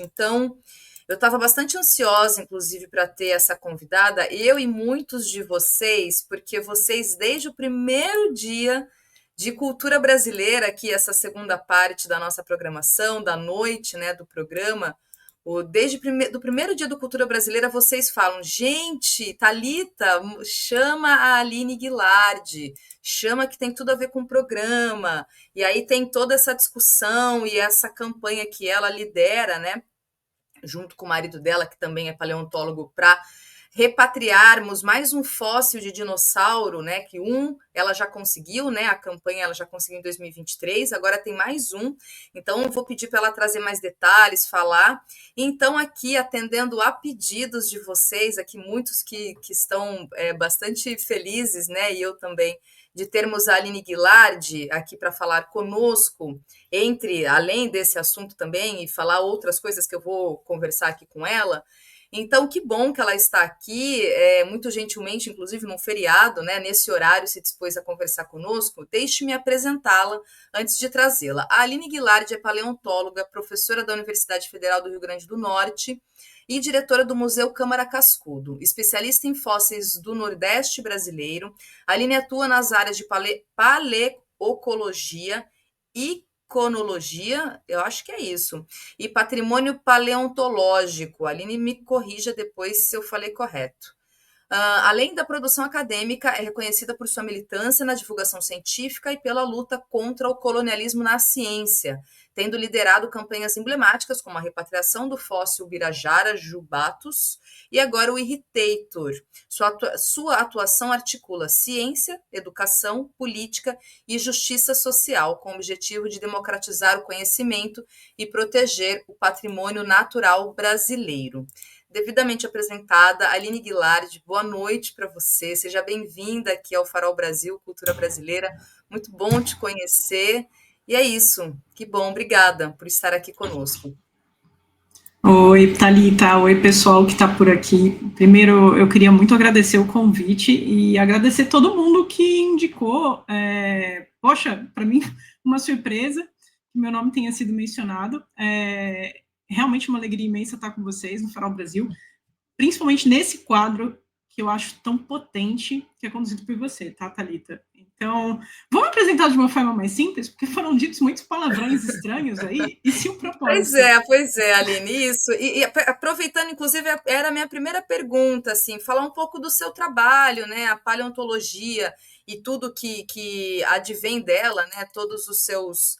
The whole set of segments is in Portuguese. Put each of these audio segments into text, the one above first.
Então, eu estava bastante ansiosa, inclusive, para ter essa convidada, eu e muitos de vocês, porque vocês, desde o primeiro dia de cultura brasileira, aqui, essa segunda parte da nossa programação, da noite, né, do programa, do primeiro dia do Cultura Brasileira, vocês falam, gente, Thalita, chama a Aline Guilardi, chama que tem tudo a ver com o programa, e aí tem toda essa discussão e essa campanha que ela lidera, né? Junto com o marido dela, que também é paleontólogo, para repatriarmos mais um fóssil de dinossauro, né? Que ela já conseguiu, né? A campanha ela já conseguiu em 2023, agora tem mais um. Então, eu vou pedir para ela trazer mais detalhes, falar. Então, aqui, atendendo a pedidos de vocês, aqui muitos que estão bastante felizes, né? E eu também, de termos a Aline Guilardi aqui para falar conosco, além desse assunto também, e falar outras coisas que eu vou conversar aqui com ela. Então, que bom que ela está aqui, muito gentilmente, inclusive num feriado, né, nesse horário, se dispôs a conversar conosco. Deixe-me apresentá-la antes de trazê-la. A Aline Guilardi é paleontóloga, professora da Universidade Federal do Rio Grande do Norte e diretora do Museu Câmara Cascudo, especialista em fósseis do Nordeste brasileiro. A Aline atua nas áreas de paleocologia e iconologia, eu acho que é isso, e patrimônio paleontológico. A Aline me corrija depois se eu falei correto. Além da produção acadêmica, é reconhecida por sua militância na divulgação científica e pela luta contra o colonialismo na ciência, tendo liderado campanhas emblemáticas como a repatriação do fóssil Birajara jubatus e agora o Irritator. Sua atuação articula ciência, educação, política e justiça social, com o objetivo de democratizar o conhecimento e proteger o patrimônio natural brasileiro. Devidamente apresentada, Aline Guilardi, boa noite para você, seja bem-vinda aqui ao Farol Brasil, Cultura Brasileira, muito bom te conhecer, e é isso, que bom, obrigada por estar aqui conosco. Oi, Thalita, oi pessoal que está por aqui. Primeiro, eu queria muito agradecer o convite e agradecer todo mundo que indicou. Poxa, para mim, uma surpresa que meu nome tenha sido mencionado. É realmente uma alegria imensa estar com vocês no Farol Brasil, principalmente nesse quadro que eu acho tão potente, que é conduzido por você, tá, Thalita? Então, vamos apresentar de uma forma mais simples, porque foram ditos muitos palavrões estranhos aí, e se o propósito. Pois é, Aline, isso. E aproveitando, inclusive, era a minha primeira pergunta, assim, falar um pouco do seu trabalho, né, a paleontologia e tudo que advém dela, né, todos os seus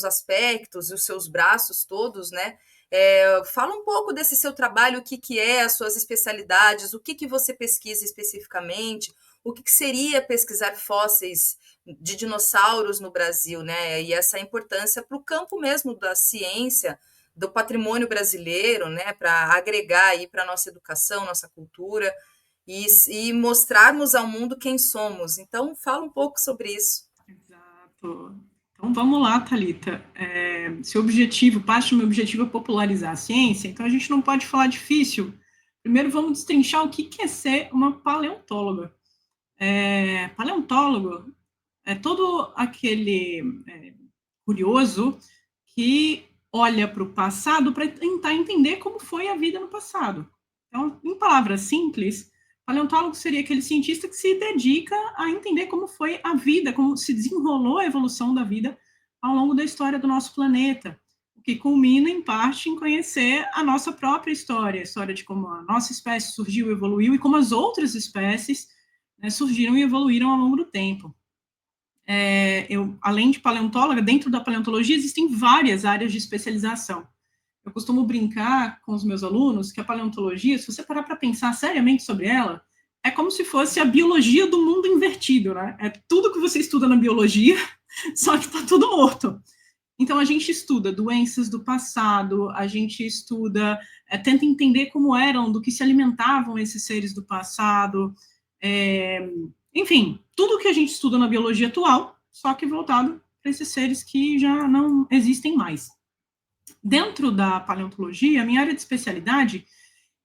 aspectos e os seus braços todos, né. Fala um pouco desse seu trabalho, o que é, as suas especialidades, o que você pesquisa especificamente, o que seria pesquisar fósseis de dinossauros no Brasil, né? E essa importância para o campo mesmo da ciência, do patrimônio brasileiro, né? Para agregar aí para a nossa educação, nossa cultura e mostrarmos ao mundo quem somos. Então, fala um pouco sobre isso. Exato. Então vamos lá, Thalita. Seu objetivo, parte do meu objetivo é popularizar a ciência, então a gente não pode falar difícil. Primeiro vamos destrinchar o que é ser uma paleontóloga. Paleontólogo é todo aquele curioso que olha para o passado para tentar entender como foi a vida no passado. Então, em palavras simples, paleontólogo seria aquele cientista que se dedica a entender como foi a vida, como se desenrolou a evolução da vida ao longo da história do nosso planeta, o que culmina, em parte, em conhecer a nossa própria história, a história de como a nossa espécie surgiu, evoluiu e como as outras espécies, né, surgiram e evoluíram ao longo do tempo. Além de paleontóloga, dentro da paleontologia existem várias áreas de especialização. Eu costumo brincar com os meus alunos que a paleontologia, se você parar para pensar seriamente sobre ela, é como se fosse a biologia do mundo invertido, né? É tudo que você estuda na biologia, só que está tudo morto. Então, a gente estuda doenças do passado, a gente estuda, tenta entender como eram, do que se alimentavam esses seres do passado, enfim, tudo que a gente estuda na biologia atual, só que voltado para esses seres que já não existem mais. Dentro da paleontologia, a minha área de especialidade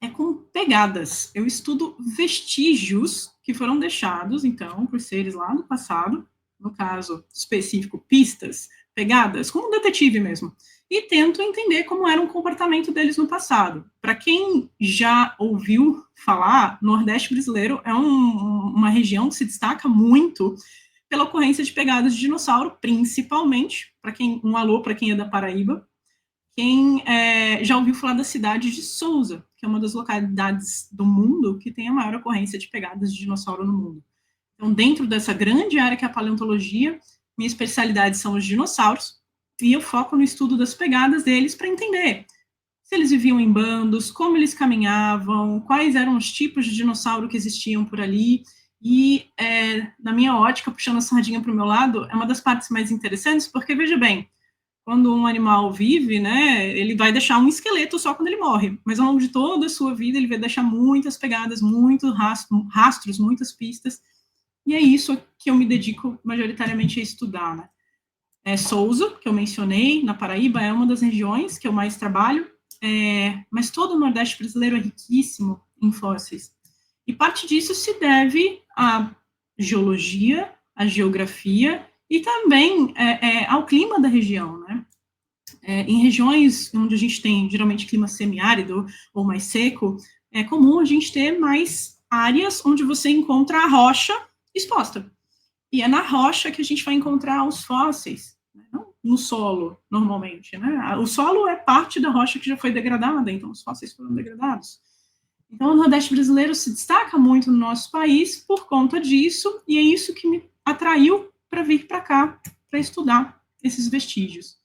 é com pegadas. Eu estudo vestígios que foram deixados, então, por seres lá no passado, no caso específico, pistas, pegadas, como um detetive mesmo. e tento entender como era o comportamento deles no passado. Para quem já ouviu falar, Nordeste brasileiro é uma região que se destaca muito pela ocorrência de pegadas de dinossauro, principalmente, um alô para quem é da Paraíba, quem já ouviu falar da cidade de Souza, que é uma das localidades do mundo que tem a maior ocorrência de pegadas de dinossauro no mundo. Então, dentro dessa grande área que é a paleontologia, minha especialidade são os dinossauros, e eu foco no estudo das pegadas deles para entender se eles viviam em bandos, como eles caminhavam, quais eram os tipos de dinossauro que existiam por ali. E, na minha ótica, puxando a sardinha para o meu lado, é uma das partes mais interessantes, porque, veja bem, quando um animal vive, né, ele vai deixar um esqueleto só quando ele morre, mas ao longo de toda a sua vida ele vai deixar muitas pegadas, muitos rastros, muitas pistas, e é isso que eu me dedico majoritariamente a estudar, né. Souza, que eu mencionei, na Paraíba, é uma das regiões que eu mais trabalho, mas todo o Nordeste brasileiro é riquíssimo em fósseis. E parte disso se deve à geologia, à geografia e também ao clima da região, né? Em regiões onde a gente tem geralmente clima semiárido ou mais seco, é comum a gente ter mais áreas onde você encontra a rocha exposta. E é na rocha que a gente vai encontrar os fósseis, né? Não no solo, normalmente, né? O solo é parte da rocha que já foi degradada, então os fósseis foram degradados. Então, o Nordeste brasileiro se destaca muito no nosso país por conta disso, e é isso que me atraiu para vir para cá, para estudar esses vestígios.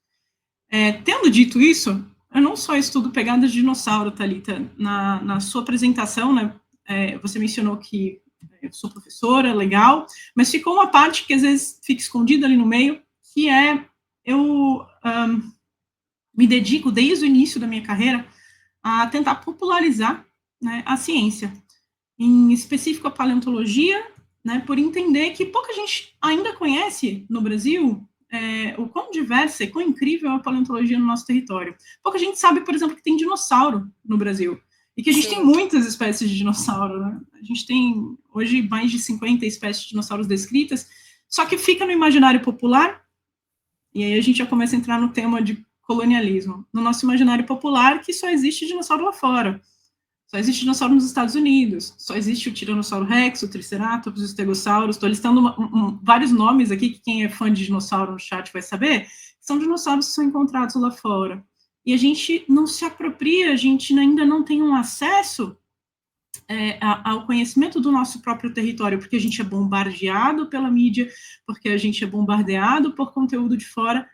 Tendo dito isso, eu não só estudo pegadas de dinossauro, Thalita. Na sua apresentação, né, você mencionou que eu sou professora, legal, mas ficou uma parte que às vezes fica escondida ali no meio, que eu me dedico desde o início da minha carreira a tentar popularizar, né, a ciência, em específico a paleontologia, né, por entender que pouca gente ainda conhece no Brasil o quão diversa e quão incrível é a paleontologia no nosso território. Pouca gente sabe, por exemplo, que tem dinossauro no Brasil, e que a gente tem muitas espécies de dinossauro, né? A gente tem, hoje, mais de 50 espécies de dinossauros descritas, só que fica no imaginário popular, e aí a gente já começa a entrar no tema de colonialismo. No nosso imaginário popular, que só existe dinossauro lá fora. Só existe dinossauro nos Estados Unidos, só existe o Tiranossauro Rex, o Triceratops, o Stegosaurus. Estou listando vários nomes aqui, que quem é fã de dinossauro no chat vai saber, são dinossauros que são encontrados lá fora. E a gente não se apropria, a gente ainda não tem um acesso ao conhecimento do nosso próprio território, porque a gente é bombardeado pela mídia, porque a gente é bombardeado por conteúdo de fora,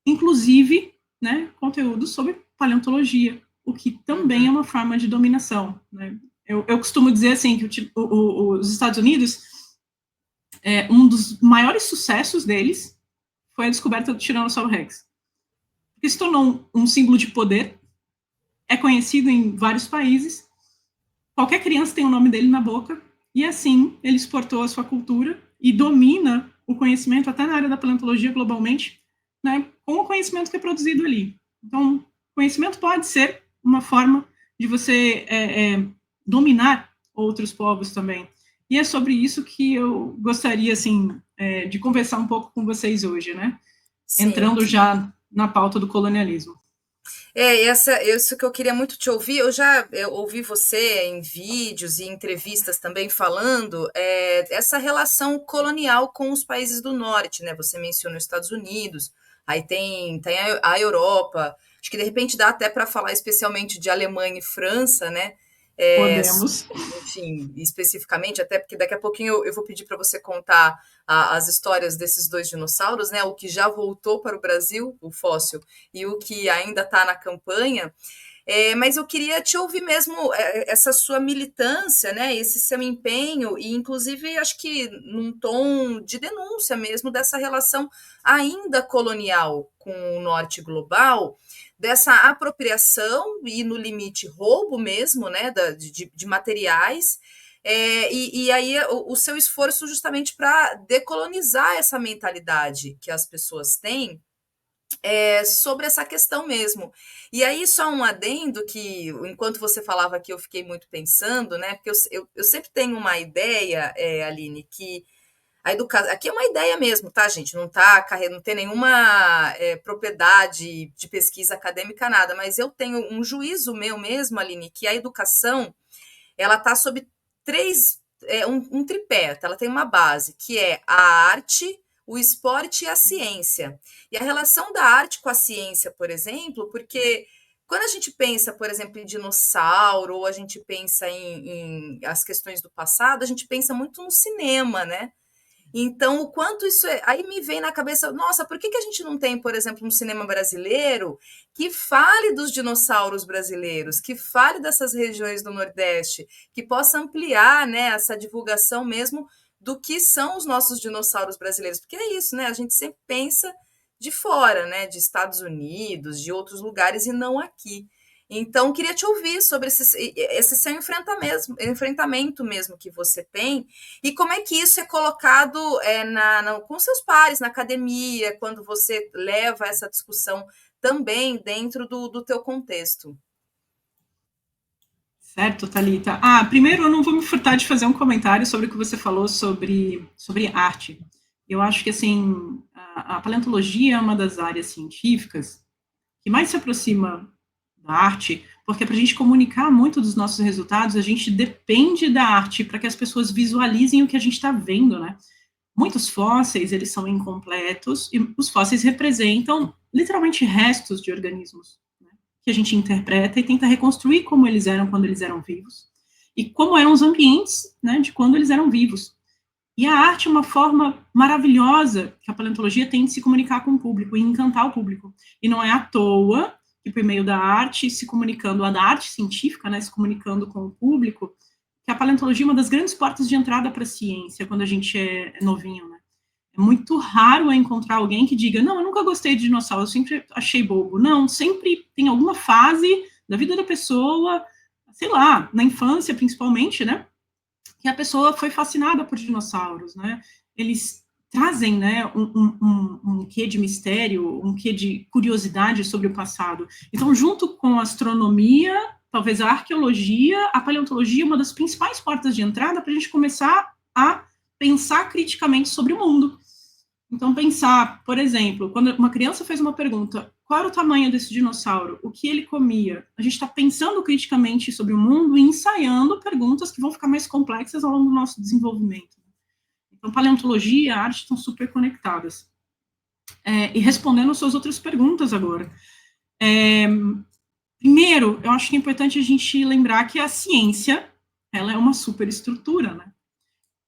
inclusive, né, conteúdo sobre paleontologia, o que também é uma forma de dominação, né? Eu costumo dizer assim que os Estados Unidos, um dos maiores sucessos deles foi a descoberta do Tiranossauro Rex, que se tornou um símbolo de poder, é conhecido em vários países, qualquer criança tem o nome dele na boca, e assim ele exportou a sua cultura e domina o conhecimento até na área da paleontologia globalmente, né, com o conhecimento que é produzido ali. Então, conhecimento pode ser uma forma de você dominar outros povos também. E é sobre isso que eu gostaria, assim, de conversar um pouco com vocês hoje, né? Sim. Entrando já na pauta do colonialismo. Isso que eu queria muito te ouvir. Eu ouvi você em vídeos e entrevistas também falando essa relação colonial com os países do norte, né? Você mencionou os Estados Unidos, aí tem a Europa. Acho que de repente dá até para falar especialmente de Alemanha e França, né? Podemos. Enfim, especificamente, até porque daqui a pouquinho eu vou pedir para você contar as histórias desses dois dinossauros, né? O que já voltou para o Brasil, o fóssil, e o que ainda está na campanha. Mas eu queria te ouvir mesmo essa sua militância, né? Esse seu empenho, e inclusive acho que num tom de denúncia mesmo dessa relação ainda colonial com o norte global, dessa apropriação e, no limite, roubo mesmo, né, de materiais, e aí o seu esforço justamente para decolonizar essa mentalidade que as pessoas têm sobre essa questão mesmo. E aí, só um adendo que, enquanto você falava aqui, eu fiquei muito pensando, né, porque eu sempre tenho uma ideia, Aline, que A educação, aqui é uma ideia mesmo, tá, gente? Não tá, não tem nenhuma propriedade de pesquisa acadêmica, nada, mas eu tenho um juízo meu mesmo, Aline, que a educação, ela tá sob um tripé, ela tem uma base, que é a arte, o esporte e a ciência. E a relação da arte com a ciência, por exemplo, porque quando a gente pensa, por exemplo, em dinossauro, ou a gente pensa em as questões do passado, a gente pensa muito no cinema, né? Então, o quanto isso é. Aí me vem na cabeça, nossa, por que a gente não tem, por exemplo, um cinema brasileiro que fale dos dinossauros brasileiros, que fale dessas regiões do Nordeste, que possa ampliar, né, essa divulgação mesmo do que são os nossos dinossauros brasileiros? Porque é isso, né? A gente sempre pensa de fora, né, de Estados Unidos, de outros lugares, e não aqui. Então, queria te ouvir sobre esse seu enfrentamento mesmo que você tem, e como é que isso é colocado com seus pares, na academia, quando você leva essa discussão também dentro do teu contexto? Certo, Thalita. Primeiro eu não vou me furtar de fazer um comentário sobre o que você falou sobre arte. Eu acho que, assim, a paleontologia é uma das áreas científicas que mais se aproxima da arte, porque para a gente comunicar muito dos nossos resultados, a gente depende da arte para que as pessoas visualizem o que a gente está vendo, né? Muitos fósseis, eles são incompletos, e os fósseis representam, literalmente, restos de organismos, né, que a gente interpreta e tenta reconstruir como eles eram quando eles eram vivos, e como eram os ambientes, né, de quando eles eram vivos. E a arte é uma forma maravilhosa que a paleontologia tem de se comunicar com o público e encantar o público. E não é à toa que, por meio da arte, da arte científica, né, se comunicando com o público, que a paleontologia é uma das grandes portas de entrada para a ciência, quando a gente é novinho, né? É muito raro encontrar alguém que diga, não, eu nunca gostei de dinossauro, eu sempre achei bobo. Não, sempre tem alguma fase da vida da pessoa, sei lá, na infância principalmente, né, que a pessoa foi fascinada por dinossauros, né? Eles trazem, né, um quê de mistério, um quê de curiosidade sobre o passado. Então, junto com a astronomia, talvez a arqueologia, a paleontologia é uma das principais portas de entrada para a gente começar a pensar criticamente sobre o mundo. Então, pensar, por exemplo, quando uma criança fez uma pergunta, qual era o tamanho desse dinossauro? O que ele comia? A gente está pensando criticamente sobre o mundo e ensaiando perguntas que vão ficar mais complexas ao longo do nosso desenvolvimento. Então, paleontologia e a arte estão super conectadas. E respondendo às suas outras perguntas agora. Primeiro, eu acho que é importante a gente lembrar que a ciência, ela é uma superestrutura, né?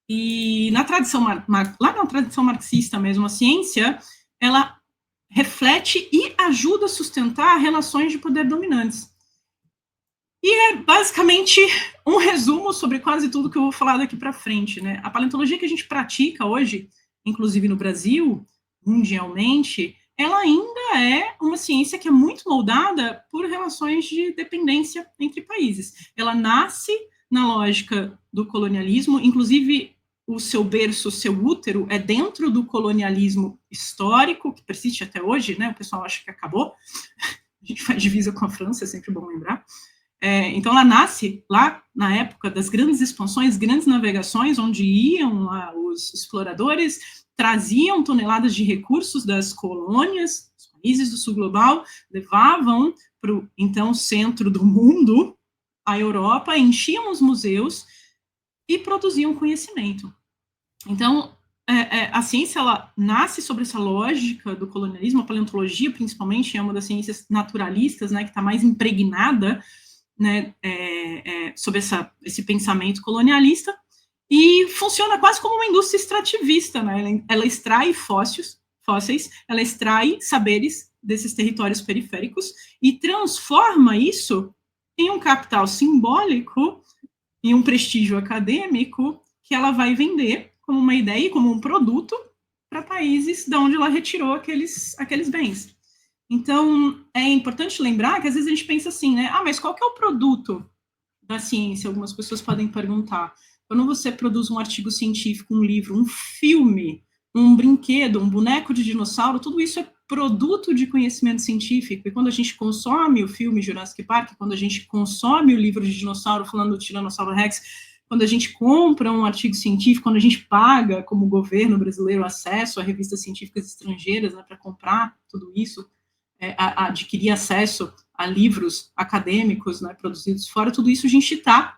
E na tradição, lá na tradição marxista mesmo, a ciência, ela reflete e ajuda a sustentar relações de poder dominantes. E é basicamente um resumo sobre quase tudo que eu vou falar daqui para frente, né? A paleontologia que a gente pratica hoje, inclusive no Brasil, mundialmente, ela ainda é uma ciência que é muito moldada por relações de dependência entre países. Ela nasce na lógica do colonialismo, inclusive o seu berço, o seu útero, é dentro do colonialismo histórico, que persiste até hoje, né? O pessoal acha que acabou. A gente faz divisa com a França, é sempre bom lembrar. Então, ela nasce lá na época das grandes expansões, grandes navegações, onde iam lá os exploradores, traziam toneladas de recursos das colônias, dos países do sul global, levavam para o, então, centro do mundo, a Europa, enchiam os museus e produziam conhecimento. Então, a ciência, ela nasce sobre essa lógica do colonialismo, a paleontologia, principalmente, é uma das ciências naturalistas, né, que está mais impregnada, né, sobre esse pensamento colonialista, e funciona quase como uma indústria extrativista, né? Ela extrai fósseis, ela extrai saberes desses territórios periféricos e transforma isso em um capital simbólico e um prestígio acadêmico que ela vai vender como uma ideia e como um produto para países de onde ela retirou aqueles bens. Então, é importante lembrar que às vezes a gente pensa assim, né? Mas qual que é o produto da ciência? Algumas pessoas podem perguntar. Quando você produz um artigo científico, um livro, um filme, um brinquedo, um boneco de dinossauro, tudo isso é produto de conhecimento científico. E quando a gente consome o filme Jurassic Park, quando a gente consome o livro de dinossauro falando do Tiranossauro Rex, quando a gente compra um artigo científico, quando a gente paga, como governo brasileiro, acesso a revistas científicas estrangeiras, né, para comprar tudo isso, a adquirir acesso a livros acadêmicos, né, produzidos fora, tudo isso a gente está.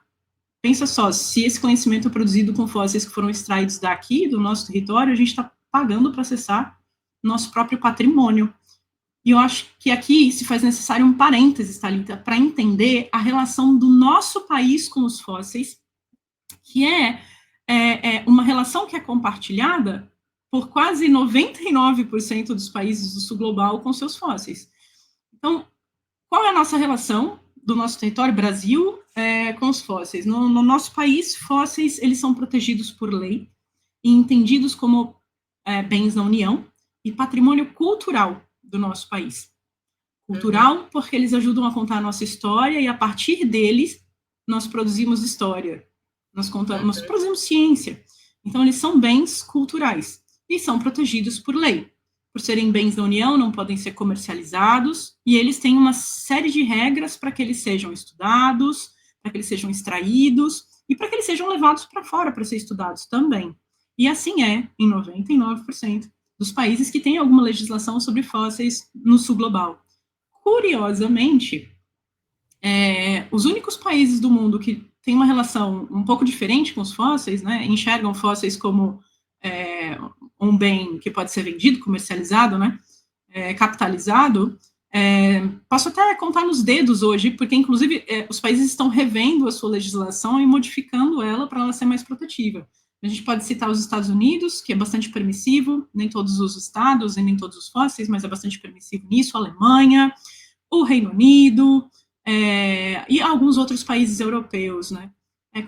Pensa só, se esse conhecimento é produzido com fósseis que foram extraídos daqui, do nosso território, a gente está pagando para acessar nosso próprio patrimônio. E eu acho que aqui se faz necessário um parênteses, Thalita, para entender a relação do nosso país com os fósseis, que é uma relação que é compartilhada por quase 99% dos países do sul global com seus fósseis. Então, qual é a nossa relação do nosso território, Brasil, com os fósseis? No nosso país, fósseis, eles são protegidos por lei e entendidos como bens da União e patrimônio cultural do nosso país. Cultural, porque eles ajudam a contar a nossa história e a partir deles nós produzimos história, nós produzimos ciência. Então, eles são bens culturais e são protegidos por lei. Por serem bens da União, não podem ser comercializados, e eles têm uma série de regras para que eles sejam estudados, para que eles sejam extraídos, e para que eles sejam levados para fora para ser estudados também. E assim é em 99% dos países que têm alguma legislação sobre fósseis no sul global. Curiosamente, os únicos países do mundo que têm uma relação um pouco diferente com os fósseis, né, enxergam fósseis como um bem que pode ser vendido, comercializado, né, capitalizado, posso até contar nos dedos hoje, porque, inclusive, os países estão revendo a sua legislação e modificando ela para ela ser mais protetiva. A gente pode citar os Estados Unidos, que é bastante permissivo, nem todos os estados e nem todos os fósseis, mas é bastante permissivo nisso, a Alemanha, o Reino Unido, e alguns outros países europeus, né.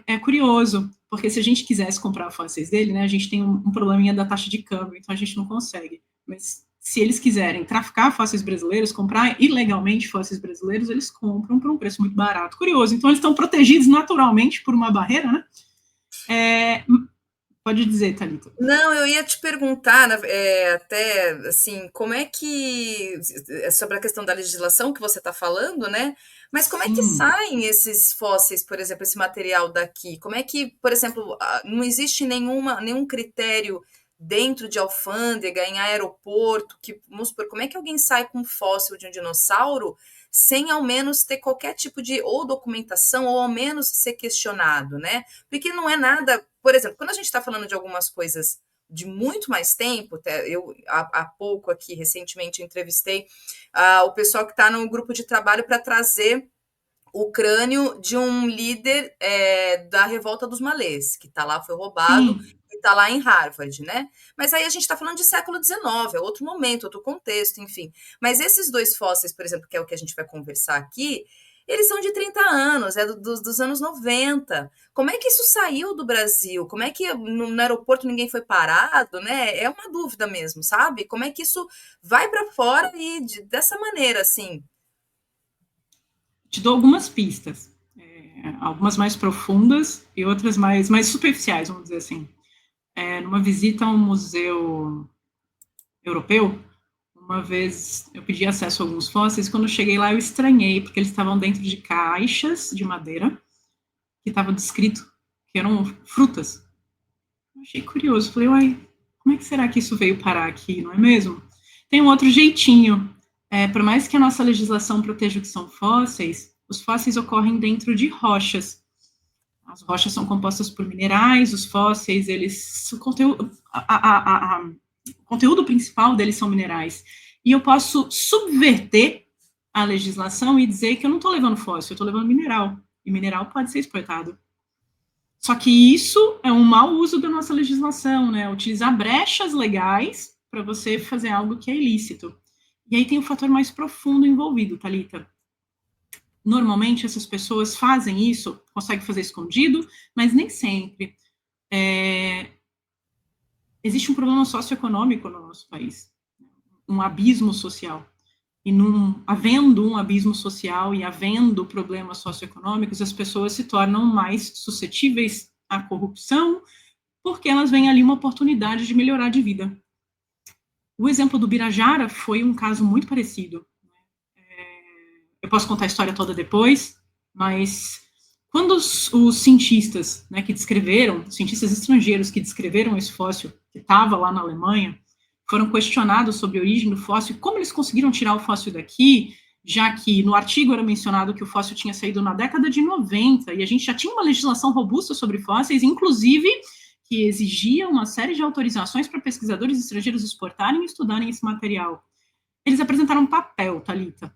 É curioso, porque se a gente quisesse comprar fósseis dele, né, a gente tem um probleminha da taxa de câmbio, então a gente não consegue. Mas se eles quiserem traficar fósseis brasileiros, comprar ilegalmente fósseis brasileiros, eles compram por um preço muito barato. Curioso. Então eles estão protegidos naturalmente por uma barreira, né? Pode dizer, Thalita. Não, eu ia te perguntar, até assim, como é que, sobre a questão da legislação que você está falando, né? Mas como é que Sim. saem esses fósseis, por exemplo, esse material daqui? Como é que, por exemplo, não existe nenhum critério dentro de alfândega, em aeroporto, que, vamos supor, como é que alguém sai com um fóssil de um dinossauro sem ao menos ter qualquer tipo de ou documentação ou ao menos ser questionado, né? Porque não é nada, por exemplo, quando a gente está falando de algumas coisas de muito mais tempo, eu há pouco aqui, recentemente, entrevistei o pessoal que está no grupo de trabalho para trazer o crânio de um líder da revolta dos malês, que está lá, foi roubado, Sim. e está lá em Harvard, né? Mas aí a gente está falando de século XIX, é outro momento, outro contexto, enfim. Mas esses dois fósseis, por exemplo, que é o que a gente vai conversar aqui, eles são de 30 anos, dos anos 90. Como é que isso saiu do Brasil? Como é que no aeroporto ninguém foi parado, né? É uma dúvida mesmo, sabe? Como é que isso vai para fora e dessa maneira, assim? Te dou algumas pistas. Algumas mais profundas e outras mais superficiais, vamos dizer assim. Numa visita a um museu europeu, uma vez eu pedi acesso a alguns fósseis, quando eu cheguei lá eu estranhei, porque eles estavam dentro de caixas de madeira, que estava descrito que eram frutas. Eu achei curioso, falei, uai, como é que será que isso veio parar aqui, não é mesmo? Tem um outro jeitinho, por mais que a nossa legislação proteja o que são fósseis, os fósseis ocorrem dentro de rochas. As rochas são compostas por minerais, os fósseis, eles, o conteúdo principal deles são minerais. E eu posso subverter a legislação e dizer que eu não estou levando fóssil, eu estou levando mineral. E mineral pode ser exportado. Só que isso é um mau uso da nossa legislação, né? Utilizar brechas legais para você fazer algo que é ilícito. E aí tem o fator mais profundo envolvido, Thalita. Normalmente essas pessoas fazem isso, conseguem fazer escondido, mas nem sempre. Existe um problema socioeconômico no nosso país, um abismo social. E havendo um abismo social e havendo problemas socioeconômicos, as pessoas se tornam mais suscetíveis à corrupção, porque elas veem ali uma oportunidade de melhorar de vida. O exemplo do Birajara foi um caso muito parecido. Eu posso contar a história toda depois, mas Quando os cientistas, né, que descreveram, cientistas estrangeiros que descreveram esse fóssil, que estava lá na Alemanha, foram questionados sobre a origem do fóssil, como eles conseguiram tirar o fóssil daqui, já que no artigo era mencionado que o fóssil tinha saído na década de 90, e a gente já tinha uma legislação robusta sobre fósseis, inclusive que exigia uma série de autorizações para pesquisadores estrangeiros exportarem e estudarem esse material. Eles apresentaram um papel, Thalita,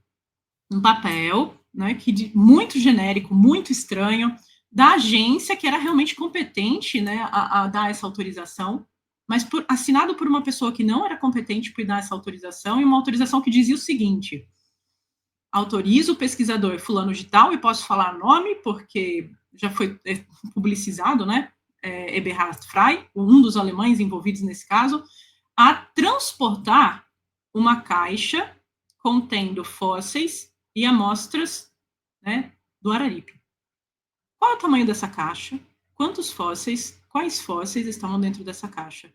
um papel, né, muito genérico, muito estranho, da agência que era realmente competente, né, a dar essa autorização, mas assinado por uma pessoa que não era competente para dar essa autorização, e uma autorização que dizia o seguinte: autorizo o pesquisador fulano de tal, e posso falar nome, porque já foi publicizado, né, Eberhard Frey, um dos alemães envolvidos nesse caso, a transportar uma caixa contendo fósseis e amostras, né, do Araripe. Qual é o tamanho dessa caixa? Quantos fósseis? Quais fósseis estavam dentro dessa caixa?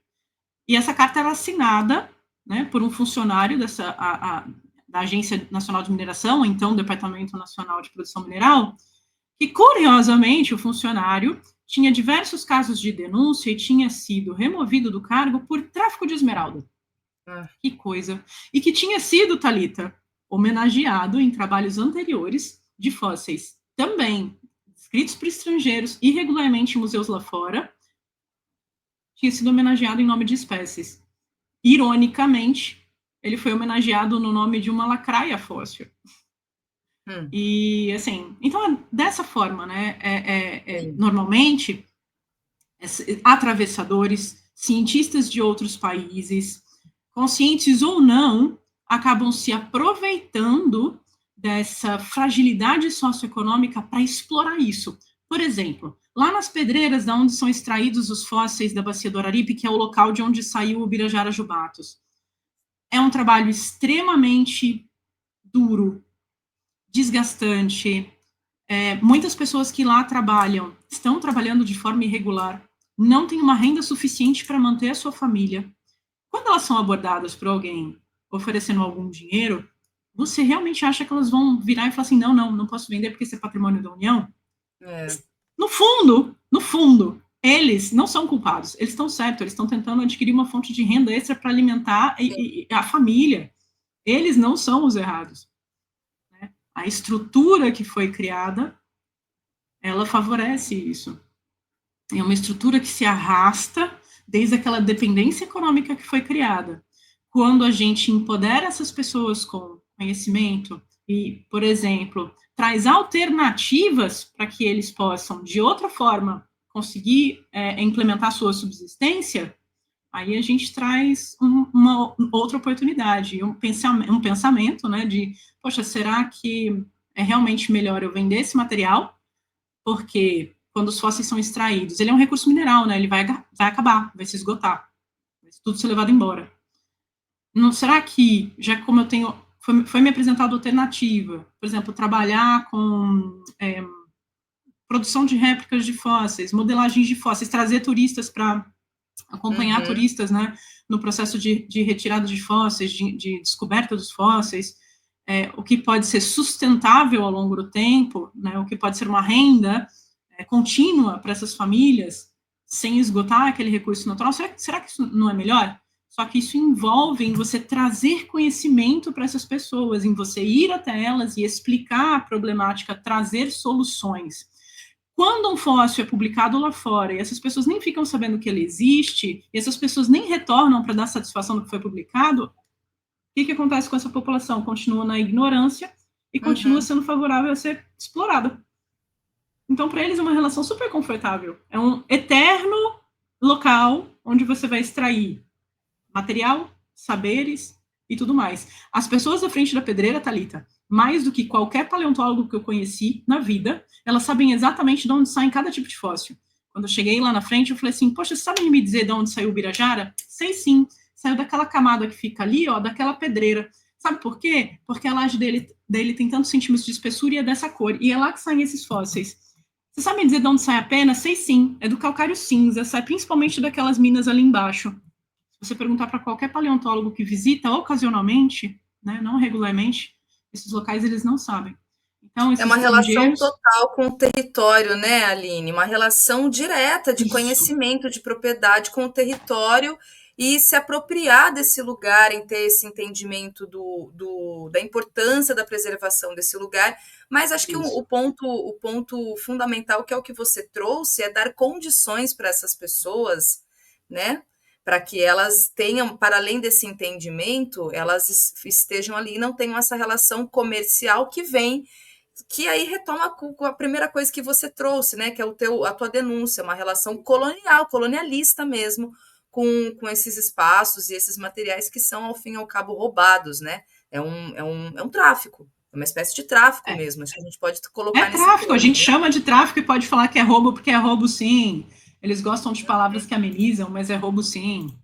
E essa carta era assinada, né, por um funcionário da Agência Nacional de Mineração, então Departamento Nacional de Produção Mineral, que, curiosamente, o funcionário tinha diversos casos de denúncia e tinha sido removido do cargo por tráfico de esmeralda. Que coisa. E que tinha sido, Thalita, homenageado em trabalhos anteriores de fósseis, também escritos por estrangeiros, irregularmente em museus lá fora, tinha sido homenageado em nome de espécies. Ironicamente, ele foi homenageado no nome de uma lacraia fóssil. E, assim, então, dessa forma, né, normalmente, atravessadores, cientistas de outros países, conscientes ou não, acabam se aproveitando dessa fragilidade socioeconômica para explorar isso. Por exemplo, lá nas pedreiras, de onde são extraídos os fósseis da Bacia do Araripe, que é o local de onde saiu o Birajara Jubatus, é um trabalho extremamente duro, desgastante. Muitas pessoas que lá trabalham estão trabalhando de forma irregular, não têm uma renda suficiente para manter a sua família. Quando elas são abordadas por alguém oferecendo algum dinheiro, você realmente acha que elas vão virar e falar assim, não posso vender porque isso é patrimônio da União? No fundo, eles não são culpados, eles estão certos, eles estão tentando adquirir uma fonte de renda extra para alimentar a família. Eles não são os errados. Né? A estrutura que foi criada, ela favorece isso. É uma estrutura que se arrasta desde aquela dependência econômica que foi criada. Quando a gente empodera essas pessoas com conhecimento e, por exemplo, traz alternativas para que eles possam, de outra forma, conseguir implementar sua subsistência, aí a gente traz uma outra oportunidade, um pensamento, né, de, poxa, será que é realmente melhor eu vender esse material? Porque quando os fósseis são extraídos, ele é um recurso mineral, né, ele vai acabar, vai se esgotar, vai tudo ser levado embora. Não, será que, já como eu tenho, foi me apresentada alternativa, por exemplo, trabalhar com produção de réplicas de fósseis, modelagens de fósseis, trazer turistas para acompanhar turistas, né, no processo de retirada de fósseis, de descoberta dos fósseis, o que pode ser sustentável ao longo do tempo, né, o que pode ser uma renda contínua para essas famílias, sem esgotar aquele recurso natural. Será que isso não é melhor? Só que isso envolve em você trazer conhecimento para essas pessoas, em você ir até elas e explicar a problemática, trazer soluções. Quando um fóssil é publicado lá fora e essas pessoas nem ficam sabendo que ele existe, e essas pessoas nem retornam para dar satisfação do que foi publicado, o que acontece com essa população? Continua na ignorância e continua sendo favorável a ser explorada. Então, para eles é uma relação super confortável. É um eterno local onde você vai extrair material, saberes e tudo mais. As pessoas da frente da pedreira, Thalita, mais do que qualquer paleontólogo que eu conheci na vida, elas sabem exatamente de onde sai cada tipo de fóssil. Quando eu cheguei lá na frente, eu falei assim, poxa, você sabe me dizer de onde saiu o Birajara? Sei sim, saiu daquela camada que fica ali, ó, daquela pedreira. Sabe por quê? Porque a laje dele tem tantos centímetros de espessura e é dessa cor, e é lá que saem esses fósseis. Você sabe me dizer de onde sai a pena? Sei sim, é do calcário cinza, sai principalmente daquelas minas ali embaixo. Se você perguntar para qualquer paleontólogo que visita ocasionalmente, né, não regularmente, esses locais eles não sabem. Então, É esses uma relação estrangeiros, total com o território, né, Aline? Uma relação direta de isso, conhecimento de propriedade com o território e se apropriar desse lugar, em ter esse entendimento da importância da preservação desse lugar. Mas acho que isso. o ponto fundamental, que é o que você trouxe, é dar condições para essas pessoas, né? Para que elas tenham, para além desse entendimento, elas estejam ali e não tenham essa relação comercial que aí retoma com a primeira coisa que você trouxe, né, que é a tua denúncia, uma relação colonial, colonialista mesmo, com esses espaços e esses materiais que são, ao fim e ao cabo, roubados, né? É um tráfico, é uma espécie de tráfico É, mesmo, acho que a gente pode é colocar nesse tráfico, a termo, gente né? chama de tráfico e pode falar que é roubo porque é roubo sim. Eles gostam de palavras que amenizam, mas é roubo sim.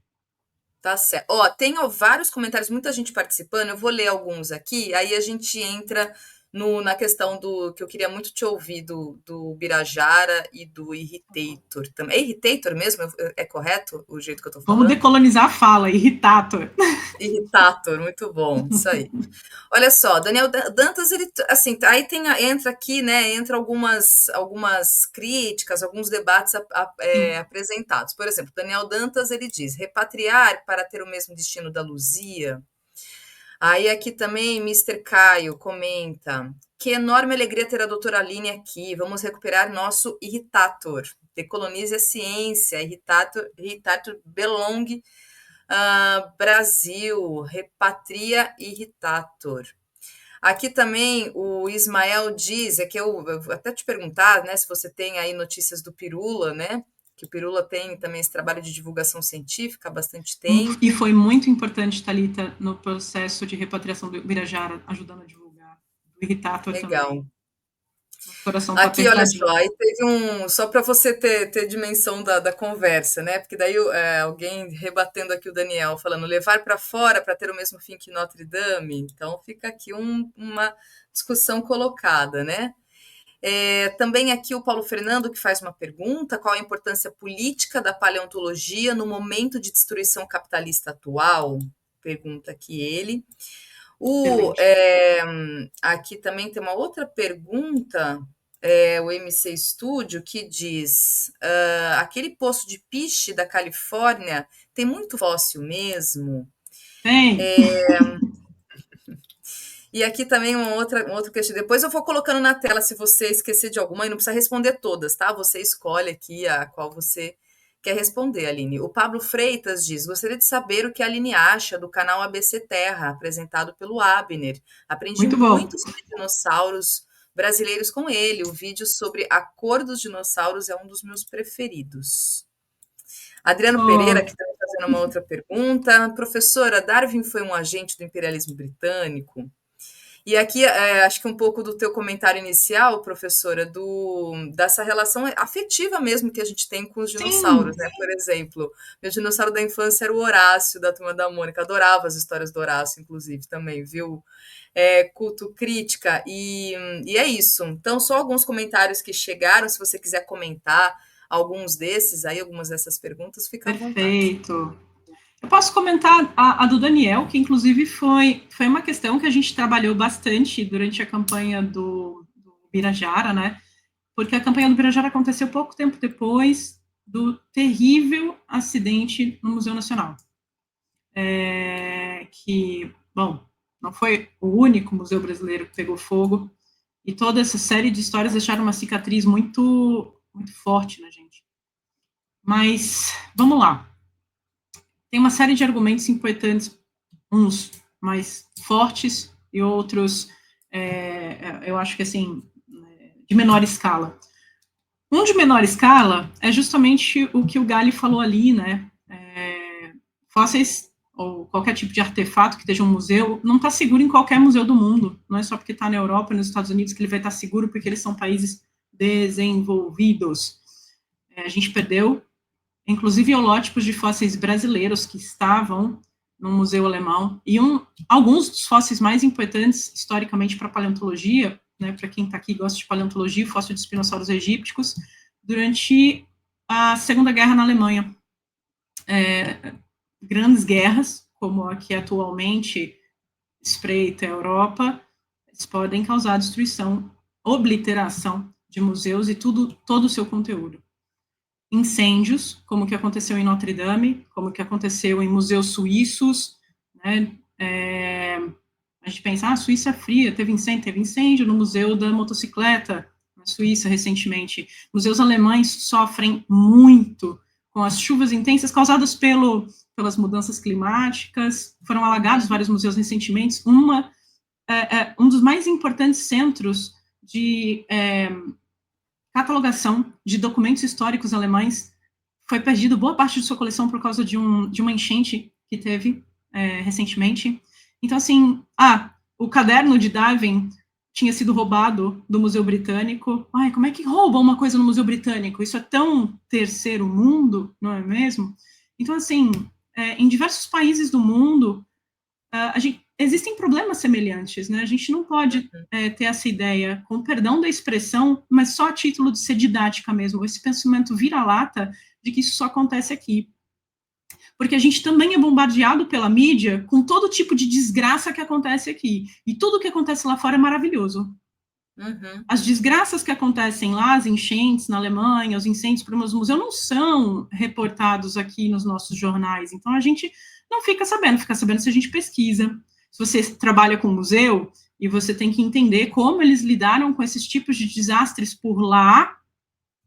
Tá certo. Ó, tenho vários comentários, muita gente participando. Eu vou ler alguns aqui, aí a gente entra na questão do que eu queria muito te ouvir do Birajara e do Irritator também. É Irritator mesmo? É correto o jeito que eu tô Vamos falando? decolonizar a fala, irritator. Irritator, muito bom, isso aí. Olha só, Daniel Dantas, ele, assim, aí entra aqui, né, entra algumas críticas, alguns debates Sim, apresentados. Por exemplo, Daniel Dantas, ele diz, repatriar para ter o mesmo destino da Luzia. Aí aqui também, Mister Caio comenta, que enorme alegria ter a doutora Aline aqui, vamos recuperar nosso Irritator. Decolonize a ciência, Irritator belong Brasil, Repatria Irritator. Aqui também o Ismael diz, é que eu vou até te perguntar, né, se você tem aí notícias do Pirula, né? Que o Pirula tem também esse trabalho de divulgação científica há bastante e tempo. foi muito importante, Thalita, no processo de repatriação do Birajara, ajudando a divulgar. O irritator também. Legal. Nosso coração tá Aqui, olha só, apertadinho. aí teve só para você ter dimensão da conversa, né? Porque daí alguém rebatendo aqui o Daniel, falando levar para fora para ter o mesmo fim que Notre Dame. Então fica aqui uma discussão colocada, né? Também aqui o Paulo Fernando que faz uma pergunta: qual a importância política da paleontologia no momento de destruição capitalista atual? Pergunta aqui ele. Excelente. Aqui também tem uma outra pergunta, o MC Studio, que diz: aquele poço de piche da Califórnia tem muito fóssil mesmo? Tem. E aqui também um outro questão. Depois eu vou colocando na tela se você esquecer de alguma e não precisa responder todas, tá? Você escolhe aqui a qual você quer responder, Aline. O Pablo Freitas diz: gostaria de saber o que a Aline acha do canal ABC Terra, apresentado pelo Abner. Aprendi Muito bom. muito sobre dinossauros brasileiros com ele. O vídeo sobre a cor dos dinossauros é um dos meus preferidos. Adriano Pereira, Oh, que está fazendo uma outra pergunta. Professora, Darwin foi um agente do imperialismo britânico? E aqui, acho que um pouco do teu comentário inicial, professora, dessa relação afetiva mesmo que a gente tem com os sim. dinossauros, né? Por exemplo, meu dinossauro da infância era o Horácio, da Turma da Mônica. Adorava as histórias do Horácio, inclusive, também, viu? Culto, crítica, e é isso. Então, só alguns comentários que chegaram, se você quiser comentar alguns desses, aí, algumas dessas perguntas, fica à vontade. Perfeito. Eu posso comentar a do Daniel, que inclusive foi uma questão que a gente trabalhou bastante durante a campanha do Birajara, né? Porque a campanha do Birajara aconteceu pouco tempo depois do terrível acidente no Museu Nacional. Que, bom, não foi o único museu brasileiro que pegou fogo, e toda essa série de histórias deixaram uma cicatriz muito forte na gente. Mas, vamos lá. Tem uma série de argumentos importantes, uns mais fortes e outros, eu acho que assim, de menor escala. Um de menor escala é justamente o que o Gali falou ali, né? Fósseis ou qualquer tipo de artefato que esteja um museu não está seguro em qualquer museu do mundo. Não é só porque está na Europa e nos Estados Unidos que ele vai estar seguro, porque eles são países desenvolvidos. A gente perdeu, inclusive, holótipos de fósseis brasileiros que estavam no museu alemão, e alguns dos fósseis mais importantes historicamente para a paleontologia, né, para quem está aqui e gosta de paleontologia, o fóssil de espinossauros egípticos, durante a Segunda Guerra na Alemanha. Grandes guerras, como a que atualmente espreita a Europa, Eles podem causar destruição, obliteração de museus e todo o seu conteúdo. Incêndios, como o que aconteceu em Notre Dame, como o que aconteceu em museus suíços, né? A gente pensa, a Suíça é fria, teve incêndio no Museu da Motocicleta, na Suíça, recentemente. Museus alemães sofrem muito com as chuvas intensas causadas pelas mudanças climáticas, foram alagados vários museus recentemente. Um dos mais importantes centros de catalogação de documentos históricos alemães foi perdido boa parte de sua coleção por causa de uma enchente que teve recentemente. Então, assim, o caderno de Darwin tinha sido roubado do Museu Britânico. Ai, como é que rouba uma coisa no Museu Britânico? Isso é tão terceiro mundo, não é mesmo? Então, assim, em diversos países do mundo, existem problemas semelhantes, né? A gente não pode ter essa ideia, com perdão da expressão, mas só a título de ser didática mesmo, esse pensamento vira-lata de que isso só acontece aqui. Porque a gente também é bombardeado pela mídia com todo tipo de desgraça que acontece aqui. E tudo que acontece lá fora é maravilhoso. As desgraças que acontecem lá, as enchentes na Alemanha, os incêndios para os museus, não são reportados aqui nos nossos jornais. Então, a gente não fica sabendo se a gente pesquisa. Se você trabalha com museu, e você tem que entender como eles lidaram com esses tipos de desastres por lá,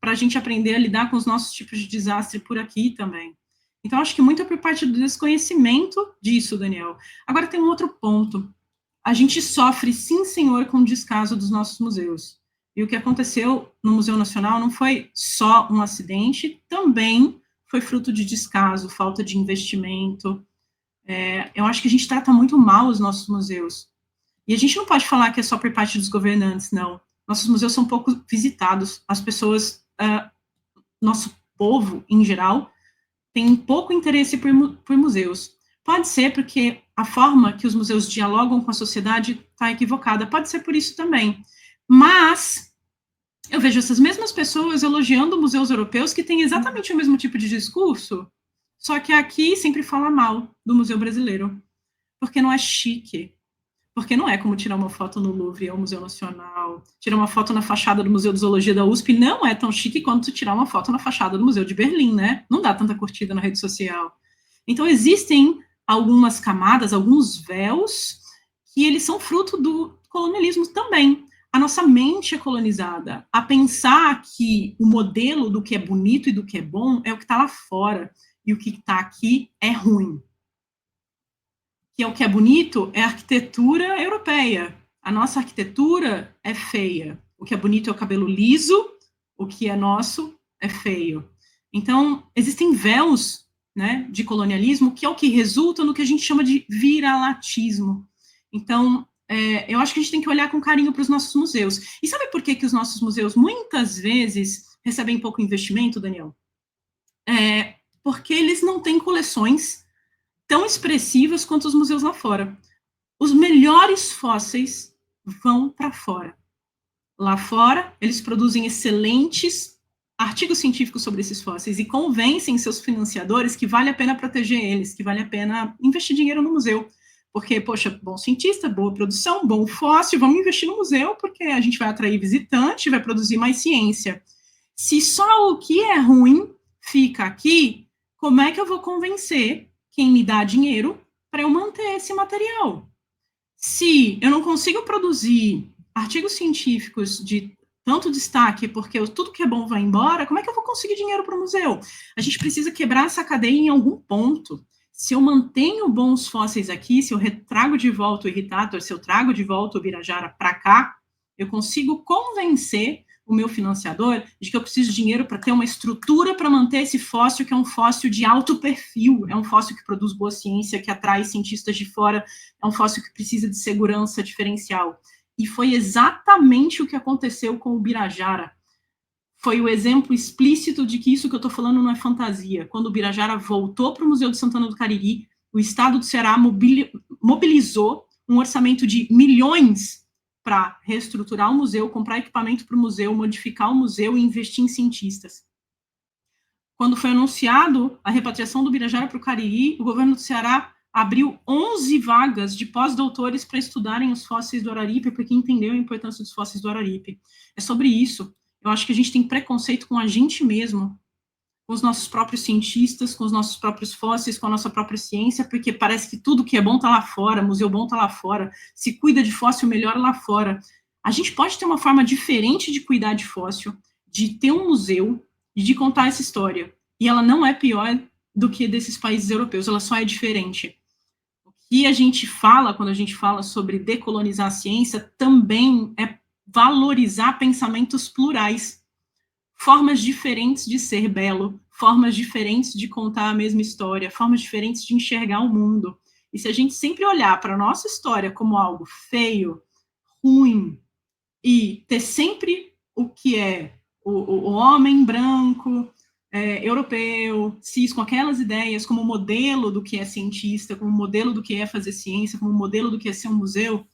para a gente aprender a lidar com os nossos tipos de desastre por aqui também. Então, acho que muito é por parte do desconhecimento disso, Daniel. Agora, tem um outro ponto. A gente sofre, sim, senhor, com o descaso dos nossos museus. E o que aconteceu no Museu Nacional não foi só um acidente, também foi fruto de descaso, falta de investimento. Eu acho que a gente trata muito mal os nossos museus. E a gente não pode falar que é só por parte dos governantes, não. Nossos museus são pouco visitados. As pessoas, nosso povo, em geral, tem pouco interesse por museus. Pode ser porque a forma que os museus dialogam com a sociedade está equivocada, pode ser por isso também. Mas eu vejo essas mesmas pessoas elogiando museus europeus que têm exatamente o mesmo tipo de discurso, só que aqui sempre fala mal do museu brasileiro, porque não é chique, porque não é como tirar uma foto no Louvre ou Museu Nacional, tirar uma foto na fachada do Museu de Zoologia da USP não é tão chique quanto tirar uma foto na fachada do Museu de Berlim, né? Não dá tanta curtida na rede social. Então, existem algumas camadas, alguns véus, que eles são fruto do colonialismo também. A nossa mente é colonizada a pensar que o modelo do que é bonito e do que é bom é o que está lá fora, e o que está aqui é ruim. Que é o que é bonito é a arquitetura europeia. A nossa arquitetura é feia. O que é bonito é o cabelo liso, o que é nosso é feio. Então, existem véus, né, de colonialismo, que é o que resulta no que a gente chama de viralatismo. Então, eu acho que a gente tem que olhar com carinho para os nossos museus. E sabe por que os nossos museus, muitas vezes, recebem pouco investimento, Daniel? Porque eles não têm coleções tão expressivas quanto os museus lá fora. Os melhores fósseis vão para fora. Lá fora, eles produzem excelentes artigos científicos sobre esses fósseis e convencem seus financiadores que vale a pena proteger eles, que vale a pena investir dinheiro no museu. Porque, poxa, bom cientista, boa produção, bom fóssil, vamos investir no museu porque a gente vai atrair visitante, vai produzir mais ciência. Se só o que é ruim fica aqui, como é que eu vou convencer quem me dá dinheiro para eu manter esse material? Se eu não consigo produzir artigos científicos de tanto destaque, porque tudo que é bom vai embora, como é que eu vou conseguir dinheiro para o museu? A gente precisa quebrar essa cadeia em algum ponto. Se eu mantenho bons fósseis aqui, se eu retrago de volta o Irritator, se eu trago de volta o Birajara para cá, eu consigo convencer o meu financiador de que eu preciso de dinheiro para ter uma estrutura para manter esse fóssil, que é um fóssil de alto perfil, é um fóssil que produz boa ciência, que atrai cientistas de fora, é um fóssil que precisa de segurança diferencial. E foi exatamente o que aconteceu com o Birajara. Foi o exemplo explícito de que isso que eu estou falando não é fantasia. Quando o Birajara voltou para o Museu de Santana do Cariri, o Estado do Ceará mobilizou um orçamento de milhões para reestruturar o museu, comprar equipamento para o museu, modificar o museu e investir em cientistas. Quando foi anunciado a repatriação do Birajara para o Cariri, o governo do Ceará abriu 11 vagas de pós-doutores para estudarem os fósseis do Araripe, porque entendeu a importância dos fósseis do Araripe. É sobre isso. Eu acho que a gente tem preconceito com a gente mesmo, com os nossos próprios cientistas, com os nossos próprios fósseis, com a nossa própria ciência, porque parece que tudo que é bom está lá fora, museu bom está lá fora, se cuida de fóssil melhor lá fora. A gente pode ter uma forma diferente de cuidar de fóssil, de ter um museu e de contar essa história. E ela não é pior do que desses países europeus, ela só é diferente. O que a gente fala quando a gente fala sobre decolonizar a ciência também é valorizar pensamentos plurais, formas diferentes de ser belo, formas diferentes de contar a mesma história, formas diferentes de enxergar o mundo. E se a gente sempre olhar para a nossa história como algo feio, ruim, e ter sempre o que é o homem branco, europeu, cis, com aquelas ideias como modelo do que é cientista, como modelo do que é fazer ciência, como modelo do que é ser um museu,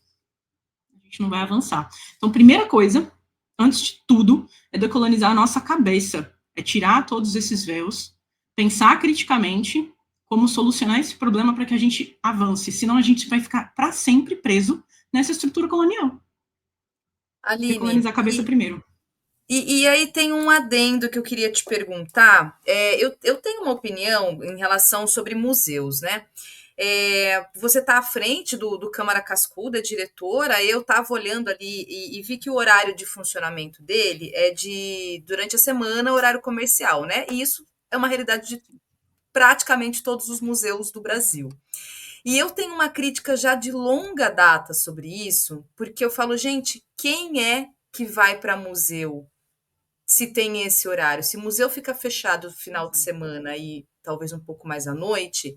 a gente não vai avançar. Então, primeira coisa, antes de tudo, é decolonizar a nossa cabeça, é tirar todos esses véus, pensar criticamente como solucionar esse problema para que a gente avance, senão a gente vai ficar para sempre preso nessa estrutura colonial. Aline, Decolonizar a cabeça primeiro. e aí tem um adendo que eu queria te perguntar. Eu tenho uma opinião em relação sobre museus, né? Você está à frente do Câmara Cascuda, diretora. Eu estava olhando ali e vi que o horário de funcionamento dele é durante a semana, horário comercial, né? E isso é uma realidade de praticamente todos os museus do Brasil. E eu tenho uma crítica já de longa data sobre isso, porque eu falo, gente, quem é que vai para museu se tem esse horário? Se o museu fica fechado no final de semana e talvez um pouco mais à noite,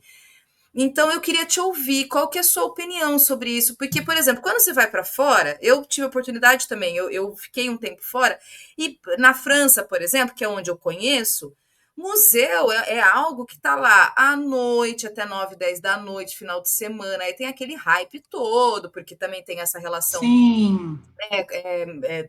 então eu queria te ouvir, qual que é a sua opinião sobre isso? Porque, por exemplo, quando você vai para fora, eu tive a oportunidade também, eu fiquei um tempo fora, e na França, por exemplo, que é onde eu conheço, museu é algo que está lá à noite, até 9, 10 da noite, final de semana, aí tem aquele hype todo, porque também tem essa relação Sim.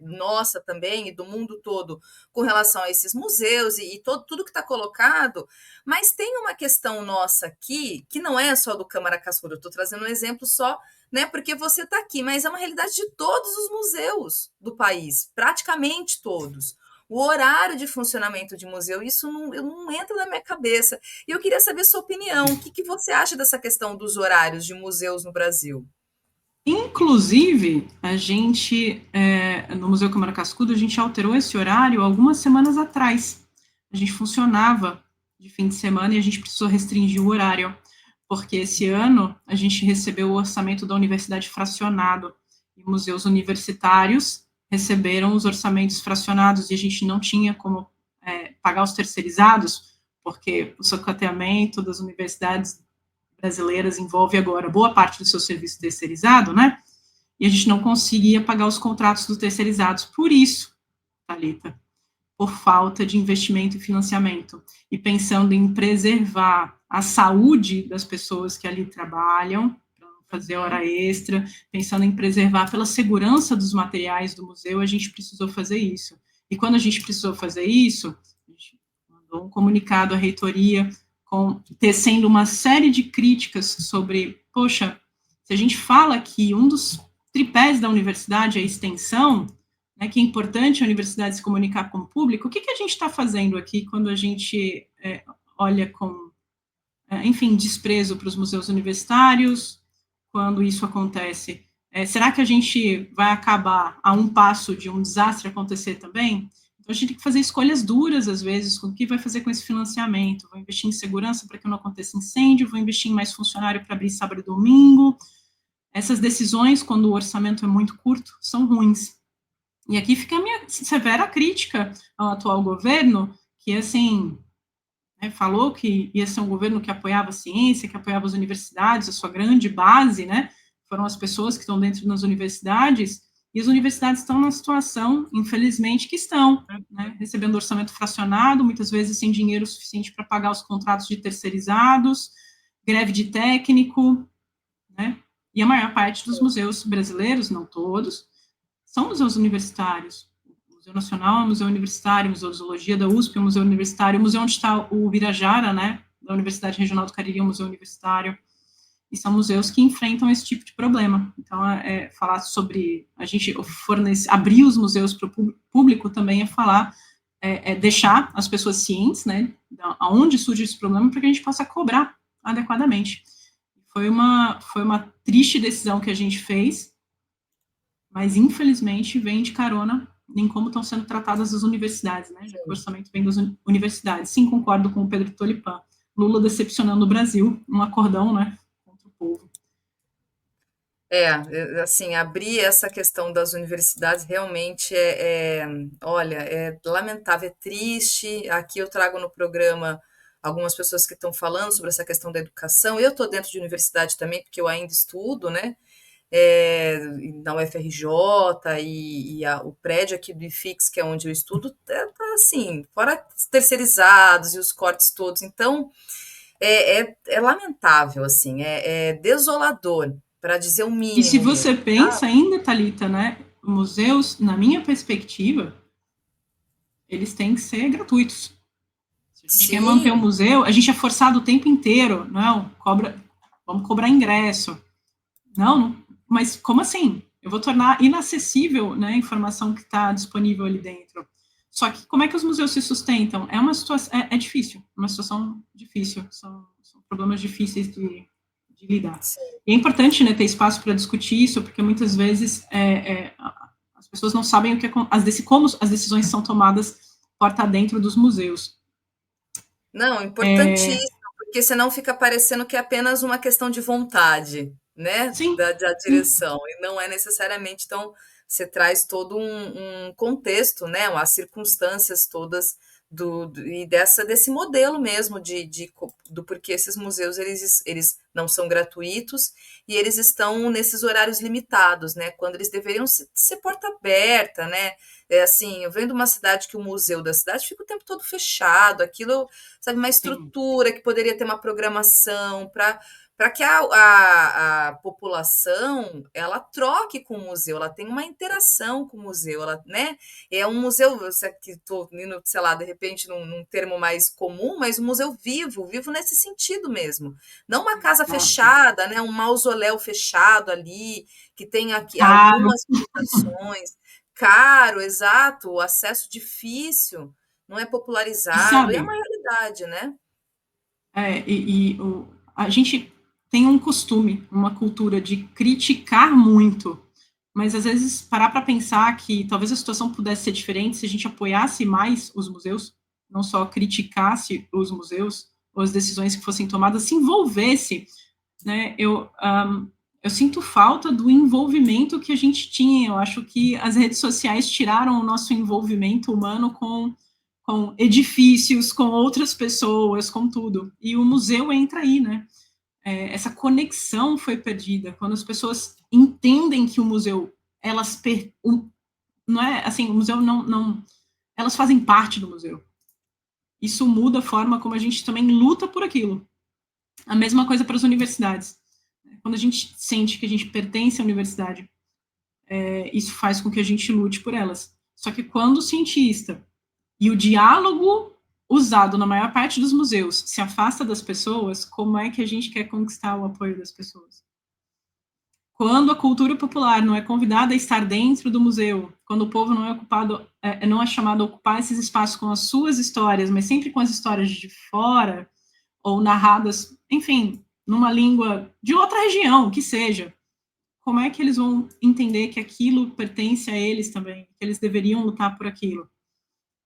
nossa também e do mundo todo com relação a esses museus e tudo que está colocado, mas tem uma questão nossa aqui que não é só do Câmara Cascuda, eu estou trazendo um exemplo só, né, porque você está aqui, mas é uma realidade de todos os museus do país, praticamente todos. O horário de funcionamento de museu, isso não entra na minha cabeça. E eu queria saber sua opinião. O que você acha dessa questão dos horários de museus no Brasil? Inclusive, a gente, no Museu Câmara Cascudo, a gente alterou esse horário algumas semanas atrás. A gente funcionava de fim de semana e a gente precisou restringir o horário, porque esse ano a gente recebeu o orçamento da universidade fracionado, e museus universitários receberam os orçamentos fracionados e a gente não tinha como pagar os terceirizados, porque o socateamento das universidades brasileiras envolve agora boa parte do seu serviço terceirizado, né? E a gente não conseguia pagar os contratos dos terceirizados. Por isso, Thalita, por falta de investimento e financiamento. E pensando em preservar a saúde das pessoas que ali trabalham, para não fazer hora extra, pensando em preservar pela segurança dos materiais do museu, a gente precisou fazer isso. E quando a gente precisou fazer isso, a gente mandou um comunicado à reitoria tecendo uma série de críticas sobre, poxa, se a gente fala que um dos tripés da universidade é a extensão, né, que é importante a universidade se comunicar com o público, o que a gente está fazendo aqui quando a gente olha com, enfim, desprezo para os museus universitários, quando isso acontece? Será que a gente vai acabar a um passo de um desastre acontecer também? Então, a gente tem que fazer escolhas duras, às vezes, com o que vai fazer com esse financiamento. Vou investir em segurança para que não aconteça incêndio, vou investir em mais funcionário para abrir sábado e domingo. Essas decisões, quando o orçamento é muito curto, são ruins. E aqui fica a minha severa crítica ao atual governo, que, assim, falou que ia ser um governo que apoiava a ciência, que apoiava as universidades, a sua grande base, né, foram as pessoas que estão dentro das universidades, e as universidades estão numa situação, infelizmente, que estão, né, recebendo orçamento fracionado, muitas vezes sem dinheiro suficiente para pagar os contratos de terceirizados, greve de técnico, né, e a maior parte dos museus brasileiros, não todos, são museus universitários. O Museu Nacional é um museu universitário, o Museu de Zoologia da USP é um museu universitário, o museu onde está o Birajara, né, da Universidade Regional do Cariri é um museu universitário. e são museus que enfrentam esse tipo de problema. Então, falar sobre a gente abrir os museus para o público também é falar, deixar as pessoas cientes, né, aonde surge esse problema, para que a gente possa cobrar adequadamente. Foi uma triste decisão que a gente fez, mas infelizmente vem de carona em como estão sendo tratadas as universidades, né? Já que o orçamento vem das universidades. Sim, concordo com o Pedro Tolipan. Lula decepcionando o Brasil, um acordão, né, contra o povo. Assim, abrir essa questão das universidades realmente olha, é lamentável, é triste. Aqui eu trago no programa algumas pessoas que estão falando sobre essa questão da educação. Eu estou dentro de universidade também, porque eu ainda estudo, né? Na UFRJ o prédio aqui do IFIX, que é onde eu estudo, tá assim, fora terceirizados e os cortes todos. Então, é lamentável, assim, é desolador, para dizer o E se mínimo você mesmo. pensa ainda, Thalita, né, museus, na minha perspectiva, eles têm que ser gratuitos. Se a gente quer manter o Sim, museu, a gente é forçado o tempo inteiro, não, vamos cobrar ingresso. Não, mas como assim? Eu vou tornar inacessível, né, a informação que está disponível ali dentro. Só que como é que os museus se sustentam? É uma situação, difícil, uma situação difícil, são problemas difíceis de lidar. sim. E é importante, né, ter espaço para discutir isso, porque muitas vezes as pessoas não sabem como as decisões são tomadas porta dentro dos museus. Não, importantíssimo, porque senão fica parecendo que é apenas uma questão de vontade, né, Sim, da sim, direção, e não é necessariamente. Então, você traz todo um contexto, né, as circunstâncias todas e desse modelo mesmo do porquê esses museus eles não são gratuitos e eles estão nesses horários limitados, né, quando eles deveriam ser porta aberta, né. Assim, eu venho de uma cidade que o museu da cidade fica o tempo todo fechado, aquilo, sabe, uma sim. estrutura que poderia ter uma programação para que a população ela troque com o museu, ela tenha uma interação com o museu, ela, né? É um museu, que estou indo, sei lá, de repente num termo mais comum, mas um museu vivo, vivo nesse sentido mesmo. Não uma casa Exato. fechada, né? Um mausoléu fechado ali, que tem aqui Caro. algumas limitações, caro, exato, o acesso difícil, não é E popularizado, é uma sabe, realidade, né? a gente tem um costume, uma cultura de criticar muito, mas às vezes parar para pensar que talvez a situação pudesse ser diferente se a gente apoiasse mais os museus, não só criticasse os museus ou as decisões que fossem tomadas, se envolvesse, né? Eu sinto falta do envolvimento que a gente tinha. Eu acho que as redes sociais tiraram o nosso envolvimento humano com edifícios, com outras pessoas, com tudo. E o museu entra aí, né? Essa conexão foi perdida. Quando as pessoas entendem que o museu, não é assim, o museu não, elas fazem parte do museu. Isso muda a forma como a gente também luta por aquilo. A mesma coisa para as universidades. Quando a gente sente que a gente pertence à universidade, isso faz com que a gente lute por elas. Só que quando o cientista e o diálogo usado na maior parte dos museus se afasta das pessoas, como é que a gente quer conquistar o apoio das pessoas? Quando a cultura popular não é convidada a estar dentro do museu, quando o povo não é chamado a ocupar esses espaços com as suas histórias, mas sempre com as histórias de fora, ou narradas, enfim, numa língua de outra região, que seja, como é que eles vão entender que aquilo pertence a eles também, que eles deveriam lutar por aquilo?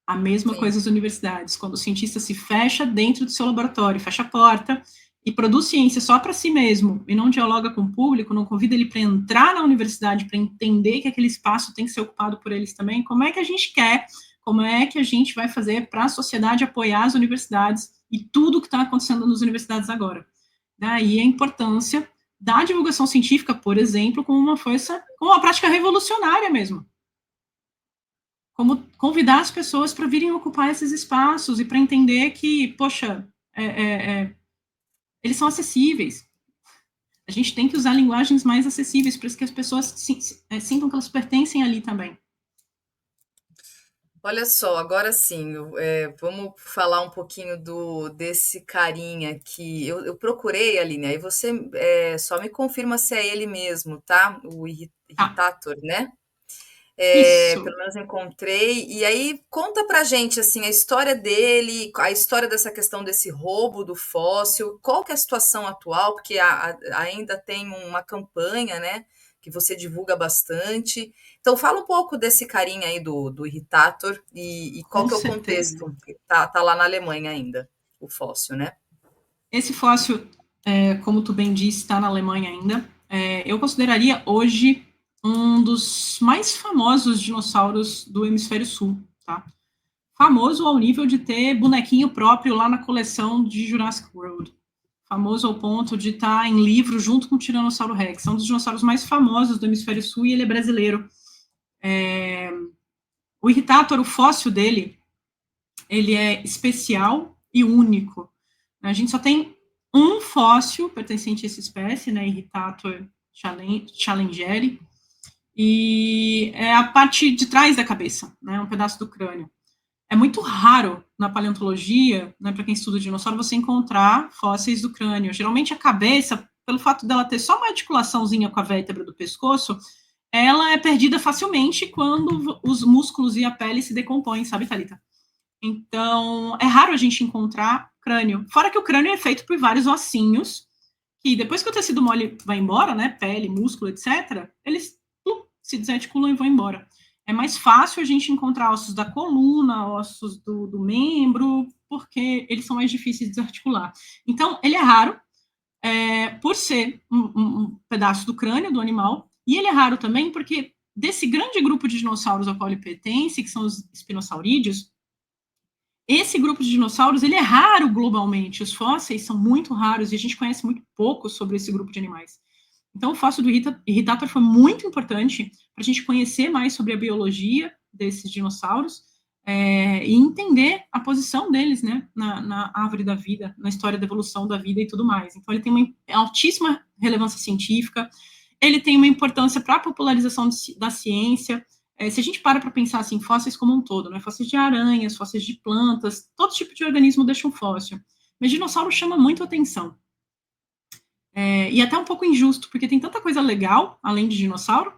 A mesma Sim. coisa as universidades, quando o cientista se fecha dentro do seu laboratório, fecha a porta e produz ciência só para si mesmo e não dialoga com o público, não convida ele para entrar na universidade, para entender que aquele espaço tem que ser ocupado por eles também, como é que a gente quer, como é que a gente vai fazer para a sociedade apoiar as universidades e tudo que está acontecendo nas universidades agora? Daí a importância da divulgação científica, por exemplo, como uma prática revolucionária mesmo, como convidar as pessoas para virem ocupar esses espaços e para entender que, poxa, eles são acessíveis. A gente tem que usar linguagens mais acessíveis para que as pessoas sintam que elas pertencem ali também. Olha só, agora sim, vamos falar um pouquinho desse carinha que eu procurei, Aline, aí você só me confirma se é ele mesmo, tá? O Tá, Irritator, né? isso. Pelo menos encontrei. E aí, conta pra gente, assim, a história dele, a história dessa questão desse roubo do fóssil, qual que é a situação atual, porque ainda tem uma campanha, né, que você divulga bastante. Então, fala um pouco desse carinha aí do Irritator e qual Com que é o certeza. contexto. Tá lá na Alemanha ainda, o fóssil, né? Esse fóssil, como tu bem disse, está na Alemanha ainda. Eu consideraria hoje um dos mais famosos dinossauros do hemisfério sul, tá? Famoso ao nível de ter bonequinho próprio lá na coleção de Jurassic World. Famoso ao ponto de estar em livro junto com o Tiranossauro Rex. É um dos dinossauros mais famosos do hemisfério sul e ele é brasileiro. O Irritator, o fóssil dele, ele é especial e único. A gente só tem um fóssil pertencente a essa espécie, né, Irritator challengeri, e é a parte de trás da cabeça, né, um pedaço do crânio. É muito raro na paleontologia, né, para quem estuda dinossauro, você encontrar fósseis do crânio. Geralmente a cabeça, pelo fato dela ter só uma articulaçãozinha com a vértebra do pescoço, ela é perdida facilmente quando os músculos e a pele se decompõem, sabe, Thalita? Então, é raro a gente encontrar crânio. Fora que o crânio é feito por vários ossinhos, que depois que o tecido mole vai embora, né, pele, músculo, etc., eles se desarticulam e vão embora. É mais fácil a gente encontrar ossos da coluna, ossos do membro, porque eles são mais difíceis de desarticular. Então, ele é raro, por ser um pedaço do crânio do animal, e ele é raro também porque desse grande grupo de dinossauros ao qual ele pertence, que são os espinosaurídeos, esse grupo de dinossauros ele é raro globalmente. Os fósseis são muito raros e a gente conhece muito pouco sobre esse grupo de animais. Então, o fóssil do Irritator foi muito importante para a gente conhecer mais sobre a biologia desses dinossauros e entender a posição deles, né, na árvore da vida, na história da evolução da vida e tudo mais. Então, ele tem uma altíssima relevância científica, ele tem uma importância para a popularização da ciência. Se a gente para pensar assim, fósseis como um todo, né, fósseis de aranhas, fósseis de plantas, todo tipo de organismo deixa um fóssil. Mas dinossauro chama muito atenção. E até um pouco injusto, porque tem tanta coisa legal, além de dinossauro,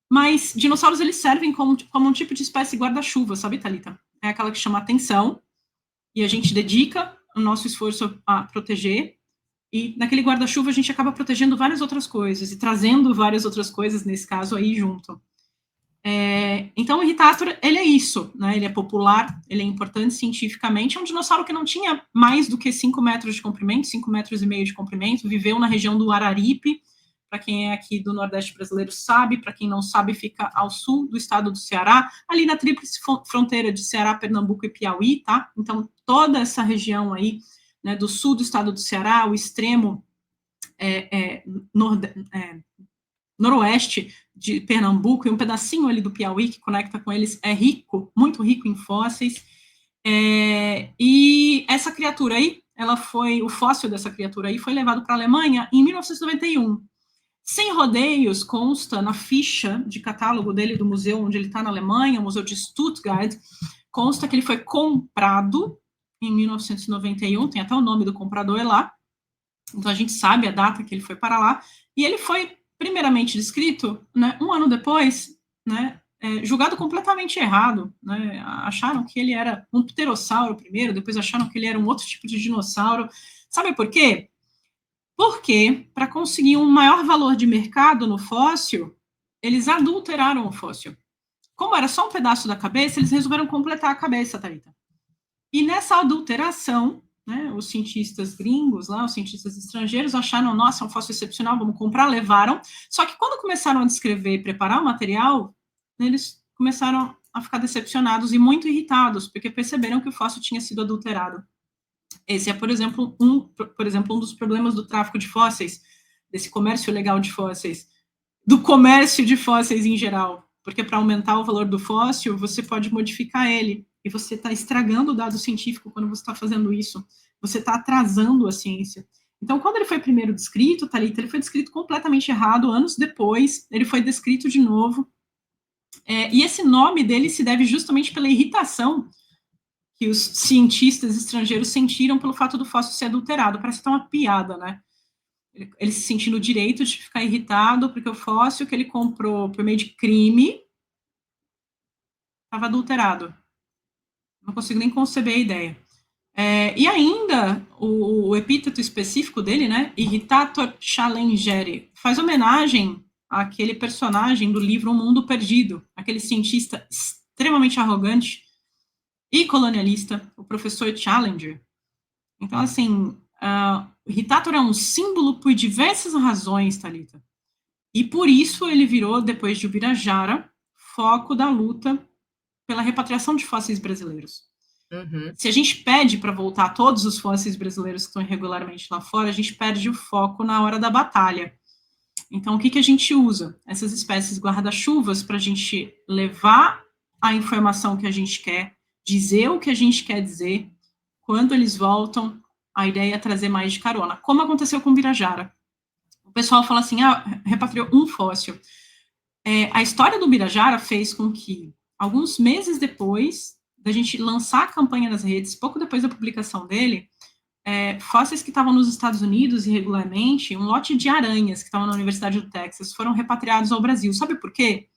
mas dinossauros eles servem como um tipo de espécie guarda-chuva, sabe, Thalita? É aquela que chama atenção, e a gente dedica o nosso esforço a proteger, e naquele guarda-chuva a gente acaba protegendo várias outras coisas, e trazendo várias outras coisas, nesse caso aí, junto. Então, o Irritator, ele é isso, né? Ele é popular, ele é importante cientificamente. É um dinossauro que não tinha mais do que 5 metros de comprimento, 5 metros e meio de comprimento, viveu na região do Araripe. Para quem é aqui do Nordeste brasileiro sabe, para quem não sabe, fica ao sul do estado do Ceará, ali na tríplice fronteira de Ceará, Pernambuco e Piauí, tá? Então, toda essa região aí, né, do sul do estado do Ceará, o extremo noroeste de Pernambuco e um pedacinho ali do Piauí que conecta com eles é rico, muito rico em fósseis. E essa criatura aí, o fóssil dessa criatura aí foi levado para a Alemanha em 1991. Sem rodeios, consta na ficha de catálogo dele do museu onde ele está na Alemanha, o Museu de Stuttgart, consta que ele foi comprado em 1991, tem até o nome do comprador lá, então a gente sabe a data que ele foi para lá, e ele foi primeiramente descrito, né, um ano depois, né, julgado completamente errado, né, acharam que ele era um pterossauro primeiro, depois acharam que ele era um outro tipo de dinossauro. Sabe por quê? Porque, para conseguir um maior valor de mercado no fóssil, eles adulteraram o fóssil. Como era só um pedaço da cabeça, eles resolveram completar a cabeça, Thalita. E nessa adulteração, né, os cientistas gringos, lá, os cientistas estrangeiros, acharam, nossa, é um fóssil excepcional, vamos comprar, levaram. Só que quando começaram a descrever e preparar o material, eles começaram a ficar decepcionados e muito irritados, porque perceberam que o fóssil tinha sido adulterado. Esse é, por exemplo, um dos problemas do tráfico de fósseis, desse comércio ilegal de fósseis, do comércio de fósseis em geral, porque para aumentar o valor do fóssil, você pode modificar ele, e você está estragando o dado científico quando você está fazendo isso, você está atrasando a ciência. Então, quando ele foi primeiro descrito, Thalita, ele foi descrito completamente errado, anos depois, ele foi descrito de novo, E esse nome dele se deve justamente pela irritação que os cientistas estrangeiros sentiram pelo fato do fóssil ser adulterado. Parece até uma piada, né? Ele se sentindo o direito de ficar irritado porque o fóssil que ele comprou por meio de crime estava adulterado. Não consigo nem conceber a ideia. E ainda, o epíteto específico dele, né, Irritator Challengere, faz homenagem àquele personagem do livro Um Mundo Perdido, aquele cientista extremamente arrogante e colonialista, o professor Challenger. Então, assim, Irritator é um símbolo por diversas razões, Thalita. E por isso ele virou, depois de Ubirajara, foco da luta pela repatriação de fósseis brasileiros. Uhum. Se a gente pede para voltar todos os fósseis brasileiros que estão irregularmente lá fora, a gente perde o foco na hora da batalha. Então, o que a gente usa? Essas espécies guarda-chuvas para a gente levar a informação que a gente quer, dizer o que a gente quer dizer. Quando eles voltam, a ideia é trazer mais de carona, como aconteceu com Birajara. O pessoal fala assim, repatriou um fóssil. A história do Birajara fez com que, alguns meses depois da gente lançar a campanha nas redes, pouco depois da publicação dele, fósseis que estavam nos Estados Unidos irregularmente, um lote de aranhas que estavam na Universidade do Texas, foram repatriados ao Brasil. Sabe por quê?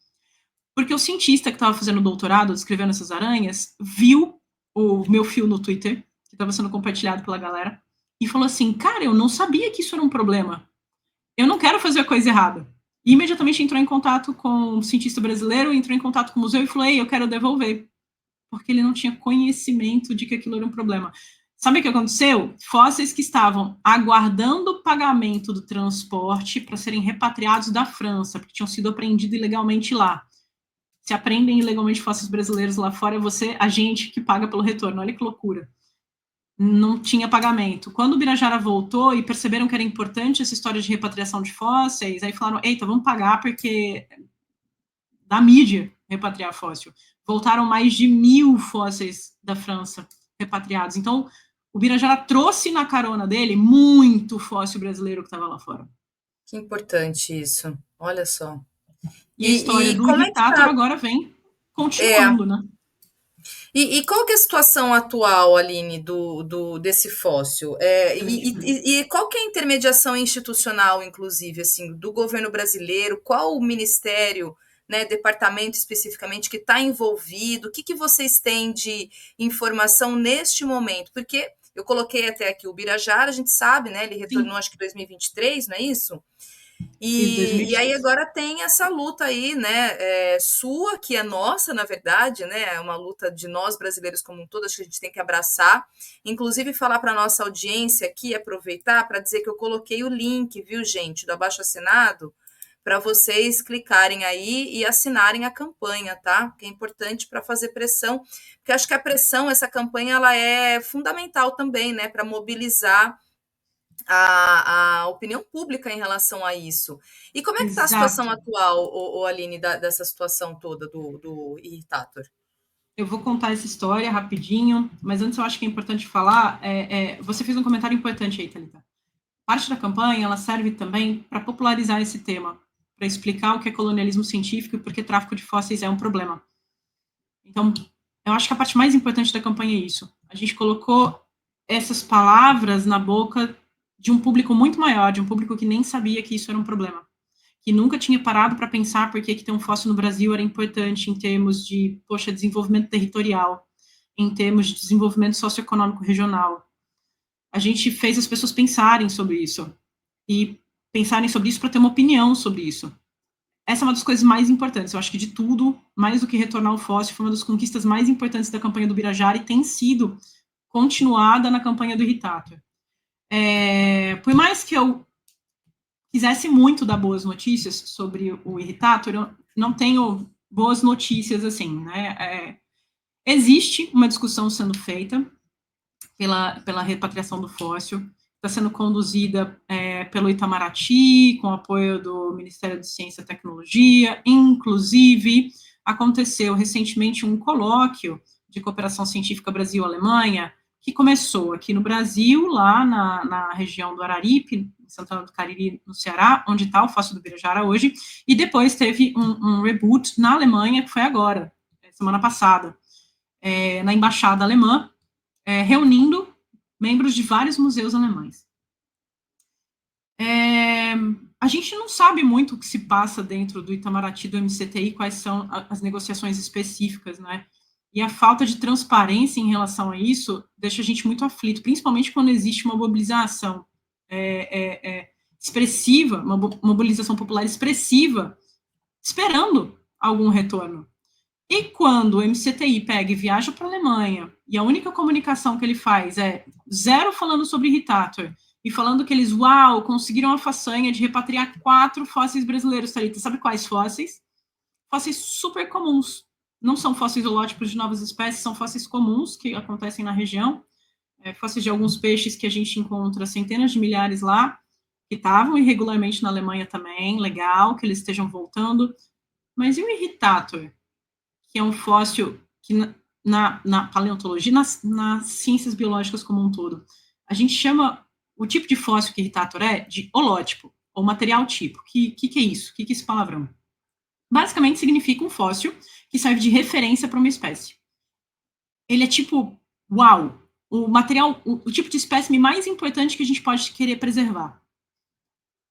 Porque o cientista que estava fazendo o doutorado, descrevendo essas aranhas, viu o meu fio no Twitter, que estava sendo compartilhado pela galera, e falou assim, cara, eu não sabia que isso era um problema. Eu não quero fazer a coisa errada. E imediatamente entrou em contato com um cientista brasileiro, entrou em contato com o museu e falou, ei, eu quero devolver. Porque ele não tinha conhecimento de que aquilo era um problema. Sabe o que aconteceu? Fósseis que estavam aguardando o pagamento do transporte para serem repatriados da França, porque tinham sido apreendidos ilegalmente lá. Se apreendem ilegalmente fósseis brasileiros lá fora, é você, a gente, que paga pelo retorno. Olha que loucura. Não tinha pagamento. Quando o Birajara voltou e perceberam que era importante essa história de repatriação de fósseis, aí falaram, eita, vamos pagar porque da mídia repatriar fóssil. Voltaram mais de 1.000 fósseis da França repatriados. Então, o Birajara trouxe na carona dele muito fóssil brasileiro que estava lá fora. Que importante isso. Olha só. E a história do como é que Irritator tá? agora vem continuando, né? E qual que é a situação atual, Aline, desse fóssil? E qual que é a intermediação institucional, inclusive, assim, do governo brasileiro? Qual o ministério, né, departamento especificamente que está envolvido? O que vocês têm de informação neste momento? Porque eu coloquei até aqui o Birajara, a gente sabe, né? Ele retornou Sim. acho que 2023, não é isso? Isso, E aí 2023. agora tem essa luta aí, né, sua, que é nossa, na verdade, né, é uma luta de nós brasileiros como um todo, acho que a gente tem que abraçar, inclusive falar para a nossa audiência aqui, aproveitar para dizer que eu coloquei o link, viu, gente, do Abaixo-Assinado, para vocês clicarem aí e assinarem a campanha, tá? Que é importante para fazer pressão, porque acho que a pressão, essa campanha, ela é fundamental também, né, para mobilizar a opinião pública em relação a isso. E como é que está a situação Exato. atual, Aline, dessa situação toda do Irritator? Eu vou contar essa história rapidinho, mas antes eu acho que é importante falar, você fez um comentário importante aí, Thalita. Parte da campanha, ela serve também para popularizar esse tema, para explicar o que é colonialismo científico e por que tráfico de fósseis é um problema. Então, eu acho que a parte mais importante da campanha é isso. A gente colocou essas palavras na boca de um público muito maior, de um público que nem sabia que isso era um problema, que nunca tinha parado para pensar por que ter um fóssil no Brasil era importante em termos de, desenvolvimento territorial, em termos de desenvolvimento socioeconômico regional. A gente fez as pessoas pensarem sobre isso, e pensarem sobre isso para ter uma opinião sobre isso. Essa é uma das coisas mais importantes, eu acho que de tudo, mais do que retornar o fóssil, foi uma das conquistas mais importantes da campanha do Birajara e tem sido continuada na campanha do Irritator. Por mais que eu quisesse muito dar boas notícias sobre o Irritator, eu não tenho boas notícias assim, né? Existe uma discussão sendo feita pela repatriação do fóssil, está sendo conduzida pelo Itamaraty, com apoio do Ministério de Ciência e Tecnologia, inclusive aconteceu recentemente um colóquio de cooperação científica Brasil-Alemanha, que começou aqui no Brasil, lá na região do Araripe, em Santana do Cariri, no Ceará, onde está o Fóssil do Birajara hoje, e depois teve um reboot na Alemanha, que foi agora, semana passada, na Embaixada Alemã, reunindo membros de vários museus alemães. A gente não sabe muito o que se passa dentro do Itamaraty, do MCTI, quais são as negociações específicas, né? E a falta de transparência em relação a isso deixa a gente muito aflito, principalmente quando existe uma mobilização expressiva, uma mobilização popular expressiva, esperando algum retorno. E quando o MCTI pega e viaja para a Alemanha, e a única comunicação que ele faz é zero falando sobre Hitator, e falando que eles, conseguiram a façanha de repatriar 4 fósseis brasileiros, Thalita. Sabe quais fósseis? Fósseis super comuns. Não são fósseis holótipos de novas espécies, são fósseis comuns que acontecem na região. Fósseis de alguns peixes que a gente encontra centenas de milhares lá, que estavam irregularmente na Alemanha também. Legal que eles estejam voltando. Mas e o Irritator? Que é um fóssil que na paleontologia, nas ciências biológicas como um todo, a gente chama o tipo de fóssil que Irritator de holótipo, ou material tipo. O que é isso? O que é esse palavrão? Basicamente significa um fóssil que serve de referência para uma espécie. Ele é tipo, o material, o tipo de espécime mais importante que a gente pode querer preservar.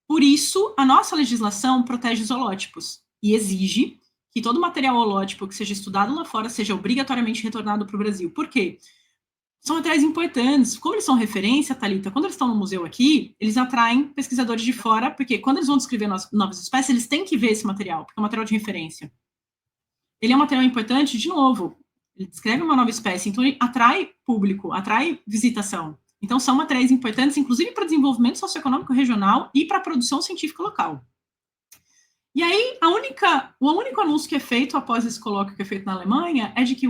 Por isso, a nossa legislação protege os holótipos e exige que todo material holótipo que seja estudado lá fora seja obrigatoriamente retornado para o Brasil. Por quê? São materiais importantes. Como eles são referência, Thalita, quando eles estão no museu aqui, eles atraem pesquisadores de fora, porque quando eles vão descrever novas espécies, eles têm que ver esse material, porque é um material de referência. Ele é um material importante, de novo, ele descreve uma nova espécie, então ele atrai público, atrai visitação. Então são materiais importantes, inclusive para desenvolvimento socioeconômico regional e para a produção científica local. E aí, o único anúncio que é feito após esse colóquio que é feito na Alemanha é de que,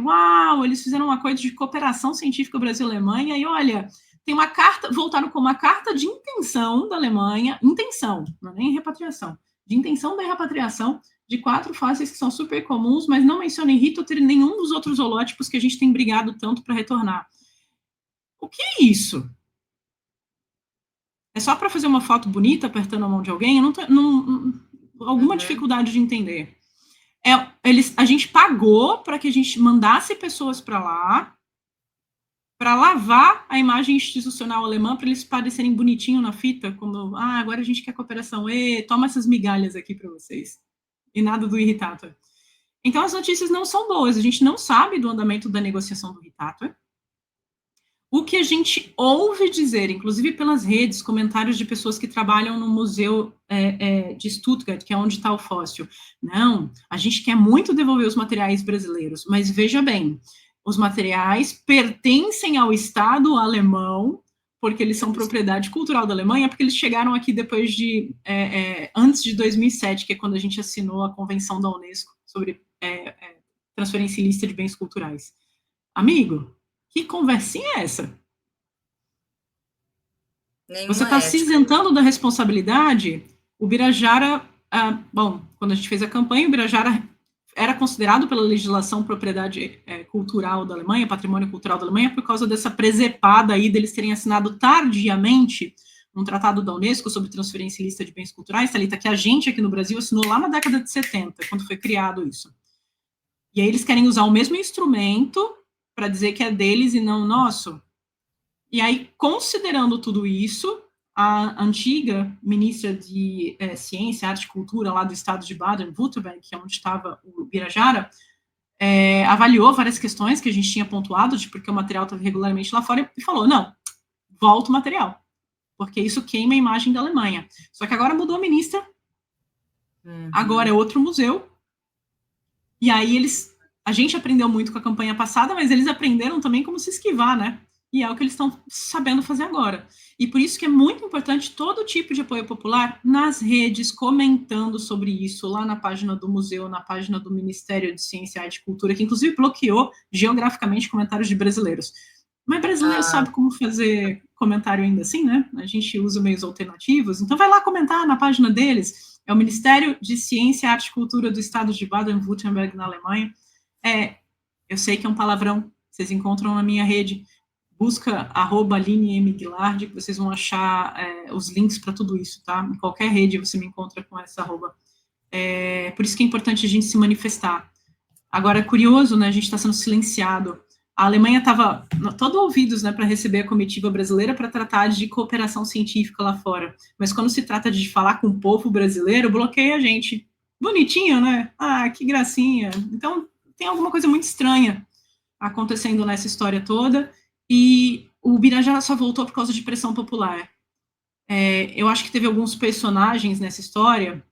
eles fizeram um acordo de cooperação científica Brasil-Alemanha e, olha, tem uma carta, voltaram com uma carta de intenção da Alemanha, intenção, não é nem repatriação, de intenção da repatriação de 4 fósseis que são super comuns, mas não mencionem Hitoter e nenhum dos outros holótipos que a gente tem brigado tanto para retornar. O que é isso? É só para fazer uma foto bonita apertando a mão de alguém? Eu alguma dificuldade de entender. A gente pagou para que a gente mandasse pessoas para lá para lavar a imagem institucional alemã para eles parecerem bonitinho na fita, como, agora a gente quer cooperação, toma essas migalhas aqui para vocês. E nada do Irritator. Então, as notícias não são boas, a gente não sabe do andamento da negociação do Irritator. O que a gente ouve dizer, inclusive pelas redes, comentários de pessoas que trabalham no museu de Stuttgart, que é onde está o fóssil. Não, a gente quer muito devolver os materiais brasileiros, mas veja bem, os materiais pertencem ao Estado alemão, porque eles são propriedade cultural da Alemanha, porque eles chegaram aqui depois antes de 2007, que é quando a gente assinou a Convenção da Unesco sobre transferência ilícita de bens culturais. Amigo, que conversinha é essa? Nenhuma Você está se isentando da responsabilidade? O Birajara, quando a gente fez a campanha, o Birajara era considerado pela legislação propriedade cultural da Alemanha, patrimônio cultural da Alemanha, por causa dessa presepada aí deles terem assinado tardiamente um tratado da Unesco sobre transferência ilícita de bens culturais, Thalita, que a gente aqui no Brasil assinou lá na década de 70, quando foi criado isso. E aí eles querem usar o mesmo instrumento para dizer que é deles e não nosso. E aí, considerando tudo isso, a antiga ministra de Ciência, Arte e Cultura lá do estado de Baden-Württemberg, que é onde estava o Birajara, avaliou várias questões que a gente tinha pontuado, de porque o material estava regularmente lá fora, e falou, não, volta o material, porque isso queima a imagem da Alemanha. Só que agora mudou a ministra, agora é outro museu, e aí a gente aprendeu muito com a campanha passada, mas eles aprenderam também como se esquivar, né? E é o que eles estão sabendo fazer agora. E por isso que é muito importante todo tipo de apoio popular nas redes, comentando sobre isso, lá na página do museu, na página do Ministério de Ciência, Arte e Cultura, que inclusive bloqueou geograficamente comentários de brasileiros. Mas brasileiro sabe como fazer comentário ainda assim, né? A gente usa meios alternativos. Então vai lá comentar na página deles. É o Ministério de Ciência, Arte e Cultura do estado de Baden-Württemberg, na Alemanha. Eu sei que é um palavrão, vocês encontram na minha rede. busca @AlineMGuilard, que vocês vão achar os links para tudo isso, tá? Em qualquer rede você me encontra com essa arroba. Por isso que é importante a gente se manifestar. Agora, é curioso, né, a gente está sendo silenciado. A Alemanha estava todo ouvidos, né, para receber a comitiva brasileira para tratar de cooperação científica lá fora. Mas quando se trata de falar com o povo brasileiro, bloqueia a gente. Bonitinho, né? Ah, que gracinha. Então, tem alguma coisa muito estranha acontecendo nessa história toda. E o Birajara só voltou por causa de pressão popular. Eu acho que teve alguns personagens nessa história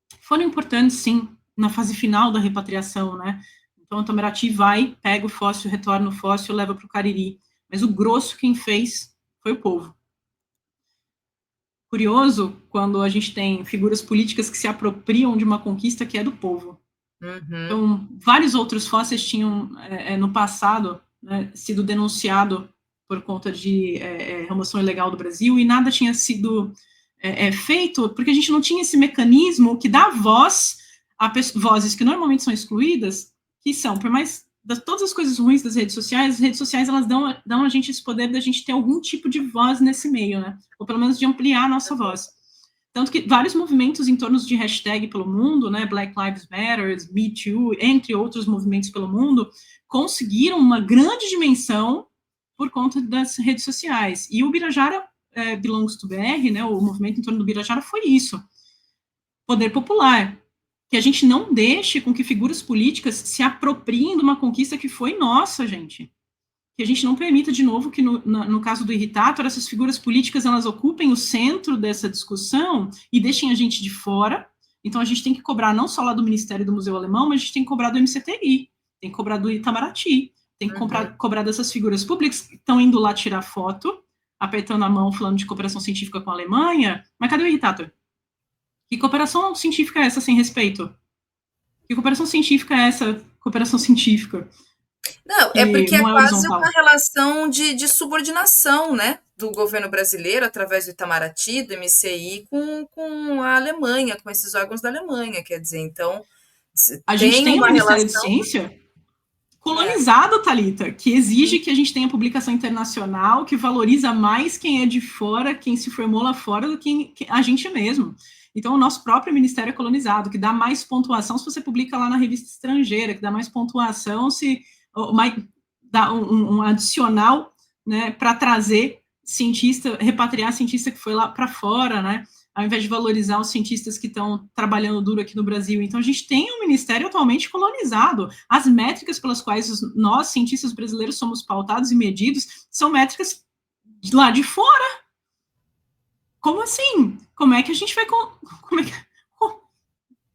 que foram importantes, sim, na fase final da repatriação, né? Então, o Itamaraty vai, pega o fóssil, retorna o fóssil, leva para o Cariri. Mas o grosso quem fez foi o povo. Curioso quando a gente tem figuras políticas que se apropriam de uma conquista que é do povo. Uhum. Então, vários outros fósseis tinham, no passado, né, sido denunciado por conta de remoção ilegal do Brasil, e nada tinha sido feito, porque a gente não tinha esse mecanismo que dá voz a vozes que normalmente são excluídas, que são, por mais todas as coisas ruins das redes sociais, as redes sociais elas dão a gente esse poder da gente ter algum tipo de voz nesse meio, né? Ou pelo menos de ampliar a nossa voz. Tanto que vários movimentos em torno de hashtag pelo mundo, né, Black Lives Matter, Me Too, entre outros movimentos pelo mundo, conseguiram uma grande dimensão por conta das redes sociais. E o Birajara Belongs to BR, né, o movimento em torno do Birajara foi isso. Poder popular. Que a gente não deixe com que figuras políticas se apropriem de uma conquista que foi nossa, gente. Que a gente não permita, de novo, que no caso do Irritator, essas figuras políticas elas ocupem o centro dessa discussão e deixem a gente de fora. Então, a gente tem que cobrar não só lá do Ministério do Museu Alemão, mas a gente tem que cobrar do MCTI, tem que cobrar do Itamaraty, tem que cobrar dessas figuras públicas que estão indo lá tirar foto, apertando a mão, falando de cooperação científica com a Alemanha. Mas cadê o Irritator? Que cooperação científica é essa sem respeito? Que cooperação científica é essa cooperação científica? Não, Que é porque é não é quase horizontal. uma relação de subordinação, né, do governo brasileiro, através do Itamaraty, do MCI, com a Alemanha, com esses órgãos da Alemanha, quer dizer, então, A gente tem tem um uma Ministério de relação... Ciência colonizado, Thalita, que exige que a gente tenha publicação internacional, que valoriza mais quem é de fora, quem se formou lá fora, do que a gente mesmo. Então, o nosso próprio ministério é colonizado, que dá mais pontuação se você publica lá na revista estrangeira, que dá mais pontuação se dá um adicional, né, para trazer cientista, repatriar cientista que foi lá para fora, né, ao invés de valorizar os cientistas que estão trabalhando duro aqui no Brasil. Então, a gente tem um ministério atualmente colonizado. As métricas pelas quais nós, cientistas brasileiros, somos pautados e medidos são métricas lá de fora. Como assim? Como é que a gente vai... Como é que...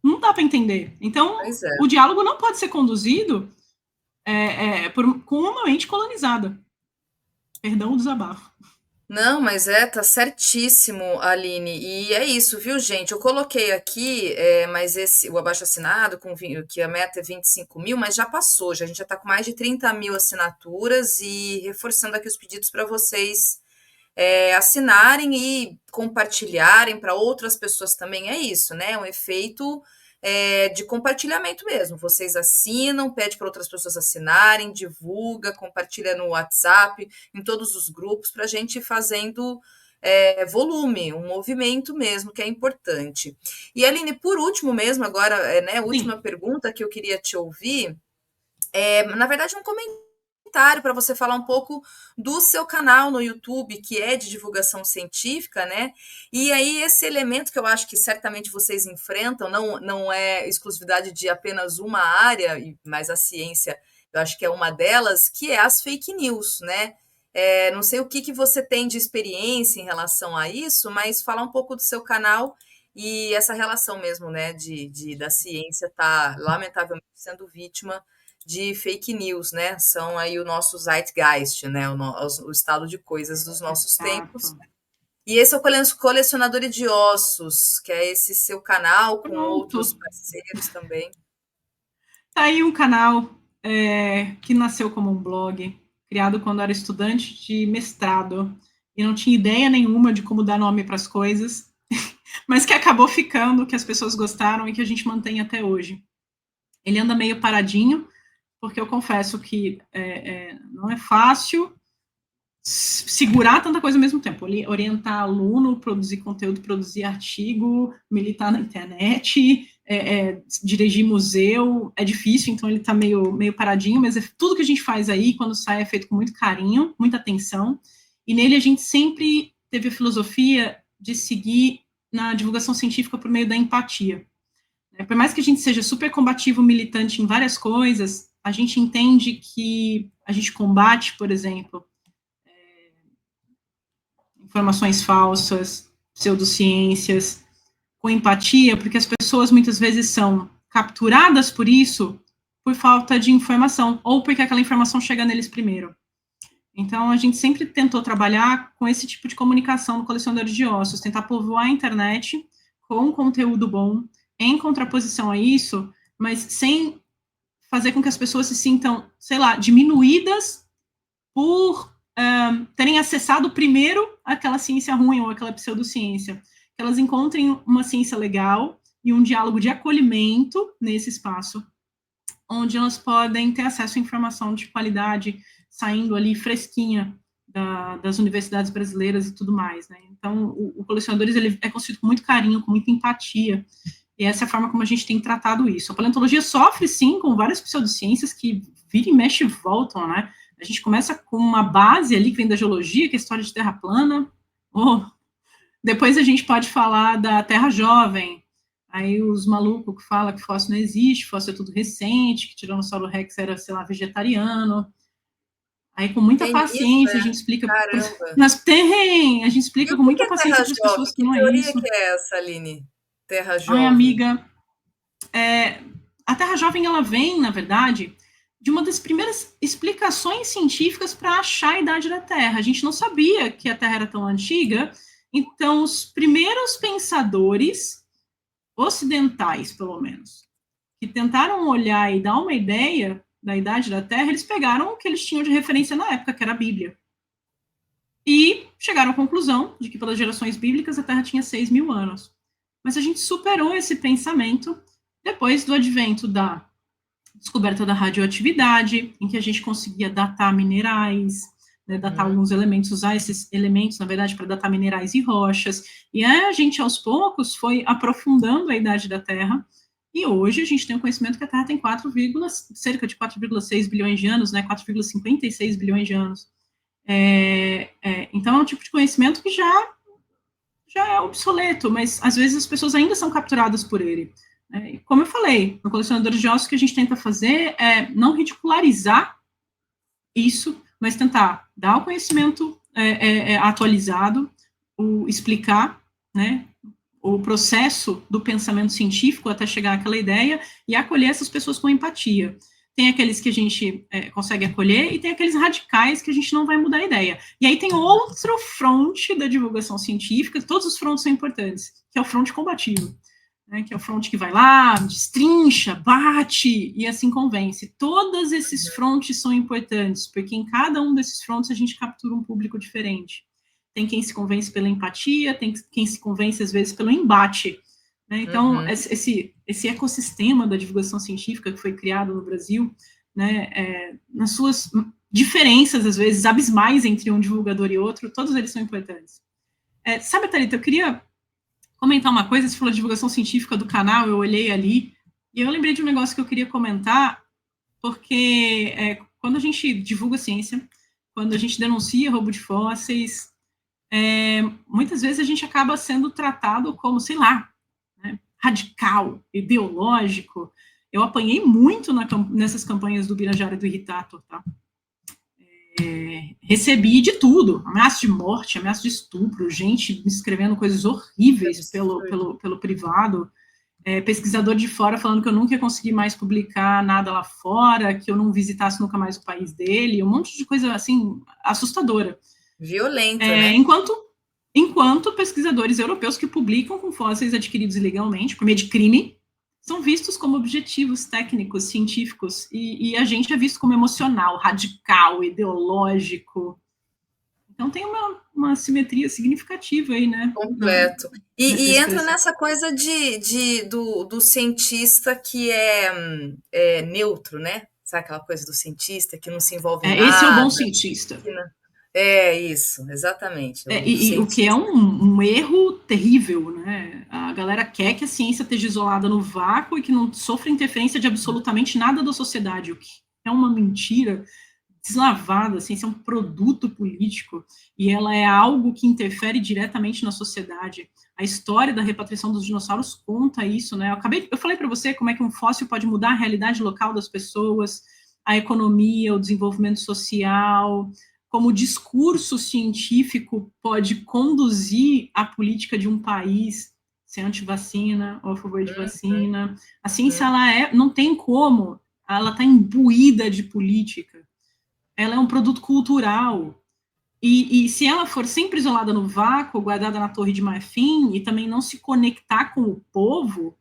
Não dá para entender. Então, o diálogo não pode ser conduzido com uma mente colonizada. Perdão o desabafo. Não, mas tá certíssimo, Aline. E é isso, viu, gente? Eu coloquei aqui, mas o abaixo-assinado, que a meta é 25 mil, mas já passou, a gente já está com mais de 30 mil assinaturas e reforçando aqui os pedidos para vocês assinarem e compartilharem para outras pessoas também. É isso, né? Um efeito de compartilhamento mesmo. Vocês assinam, pede para outras pessoas assinarem, divulga, compartilha no WhatsApp, em todos os grupos, para a gente ir fazendo volume, um movimento mesmo, que é importante. E, Aline, por último mesmo, agora, última pergunta que eu queria te ouvir, na verdade, um comentário para você falar um pouco do seu canal no YouTube, que é de divulgação científica, né? E aí, esse elemento que eu acho que certamente vocês enfrentam, não é exclusividade de apenas uma área, mas a ciência, eu acho que é uma delas, que é as fake news, né? Não sei o que você tem de experiência em relação a isso, mas falar um pouco do seu canal e essa relação mesmo, né, da ciência estar, lamentavelmente, sendo vítima de fake news, né? São aí o nosso zeitgeist, né? O estado de coisas dos nossos tempos. E esse é o Colecionador de Ossos, que é esse seu canal com outros parceiros também. Tá aí um canal que nasceu como um blog, criado quando era estudante de mestrado e não tinha ideia nenhuma de como dar nome para as coisas, mas que acabou ficando, que as pessoas gostaram e que a gente mantém até hoje. Ele anda meio paradinho, porque eu confesso que não é fácil segurar tanta coisa ao mesmo tempo, orientar aluno, produzir conteúdo, produzir artigo, militar na internet, dirigir museu, é difícil, então ele está meio paradinho, mas tudo que a gente faz aí, quando sai, é feito com muito carinho, muita atenção, e nele a gente sempre teve a filosofia de seguir na divulgação científica por meio da empatia. Por mais que a gente seja super combativo, militante em várias coisas, a gente entende que a gente combate, por exemplo, informações falsas, pseudociências, com empatia, porque as pessoas muitas vezes são capturadas por isso por falta de informação, ou porque aquela informação chega neles primeiro. Então, a gente sempre tentou trabalhar com esse tipo de comunicação no Colecionadores de Ossos, tentar povoar a internet com conteúdo bom, em contraposição a isso, mas sem fazer com que as pessoas se sintam, sei lá, diminuídas por terem acessado primeiro aquela ciência ruim ou aquela pseudociência. Que elas encontrem uma ciência legal e um diálogo de acolhimento nesse espaço, onde elas podem ter acesso a informação de qualidade, saindo ali fresquinha das universidades brasileiras e tudo mais, né? Então, o Colecionadores, ele é construído com muito carinho, com muita empatia, e essa é a forma como a gente tem tratado isso. A paleontologia sofre, sim, com várias pseudociências que vira e mexe e voltam, né? A gente começa com uma base ali que vem da geologia, que é a história de terra plana. Depois a gente pode falar da terra jovem. Aí os malucos que falam que fóssil não existe, fóssil é tudo recente, que Tiranossauro Rex era, sei lá, vegetariano. Aí com muita Tem isso, paciência a gente explica. Caramba. A gente E explica o com que muita é paciência terra para as pessoas jovem? que Que não é teoria isso. que é essa, Aline? Terra Ai, jovem. amiga, a Terra Jovem, ela vem, na verdade, de uma das primeiras explicações científicas para achar a idade da Terra. A gente não sabia que a Terra era tão antiga, então os primeiros pensadores ocidentais, pelo menos, que tentaram olhar e dar uma ideia da idade da Terra, eles pegaram o que eles tinham de referência na época, que era a Bíblia. E chegaram à conclusão de que, pelas gerações bíblicas, a Terra tinha 6.000 anos. Mas a gente superou esse pensamento depois do advento da descoberta da radioatividade, em que a gente conseguia datar minerais, né, datar alguns elementos, usar esses elementos, na verdade, para datar minerais e rochas. E aí a gente, aos poucos, foi aprofundando a idade da Terra, e hoje a gente tem o conhecimento que a Terra tem cerca de 4,6 bilhões de anos, né, 4,56 bilhões de anos. Então é um tipo de conhecimento que já é obsoleto, mas às vezes as pessoas ainda são capturadas por ele. Como eu falei, no Colecionadores de Ossos, o que a gente tenta fazer é não ridicularizar isso, mas tentar dar o conhecimento atualizado, explicar, né, o processo do pensamento científico até chegar àquela ideia e acolher essas pessoas com empatia. Tem aqueles que a gente consegue acolher e tem aqueles radicais que a gente não vai mudar a ideia. E aí tem outro fronte da divulgação científica, todos os frontes são importantes, que é o fronte combativo, né, que é o fronte que vai lá, destrincha, bate e assim convence. Todos esses frontes são importantes, porque em cada um desses frontes a gente captura um público diferente. Tem quem se convence pela empatia, tem quem se convence às vezes pelo embate. Né? Então, esse ecossistema da divulgação científica que foi criado no Brasil, né, nas suas diferenças, às vezes, abismais entre um divulgador e outro, todos eles são importantes. Sabe, Thalita, eu queria comentar uma coisa, você falou de divulgação científica do canal, eu olhei ali, e eu lembrei de um negócio que eu queria comentar, porque quando a gente divulga ciência, quando a gente denuncia roubo de fósseis, muitas vezes a gente acaba sendo tratado como, sei lá, né, radical, ideológico. Eu apanhei muito nessas campanhas do Birajara e do Irritato, tá? Recebi de tudo, ameaça de morte, ameaça de estupro, gente me escrevendo coisas horríveis pelo privado, pesquisador de fora falando que eu nunca ia conseguir mais publicar nada lá fora, que eu não visitasse nunca mais o país dele, um monte de coisa, assim, assustadora. Violento, né? Enquanto pesquisadores europeus que publicam com fósseis adquiridos ilegalmente, por meio de crime, são vistos como objetivos técnicos, científicos, e a gente é visto como emocional, radical, ideológico. Então tem uma simetria significativa aí, né? Completo. Nessa E entra expressão. nessa coisa do cientista que é neutro, né? Sabe aquela coisa do cientista que não se envolve em Esse é o bom nada? cientista. É isso, exatamente. O E o que é cientista. um erro terrível, né? A galera quer que a ciência esteja isolada no vácuo e que não sofra interferência de absolutamente nada da sociedade, o que é uma mentira deslavada. A ciência é um produto político e ela é algo que interfere diretamente na sociedade. A história da repatriação dos dinossauros conta isso, né? Eu falei para você como é que um fóssil pode mudar a realidade local das pessoas, a economia, o desenvolvimento social, como o discurso científico pode conduzir a política de um país, ser anti-vacina ou a favor de vacina. A ciência, Uhum. não tem como, ela está imbuída de política. Ela é um produto cultural. E se ela for sempre isolada no vácuo, guardada na torre de marfim, e também não se conectar com o povo,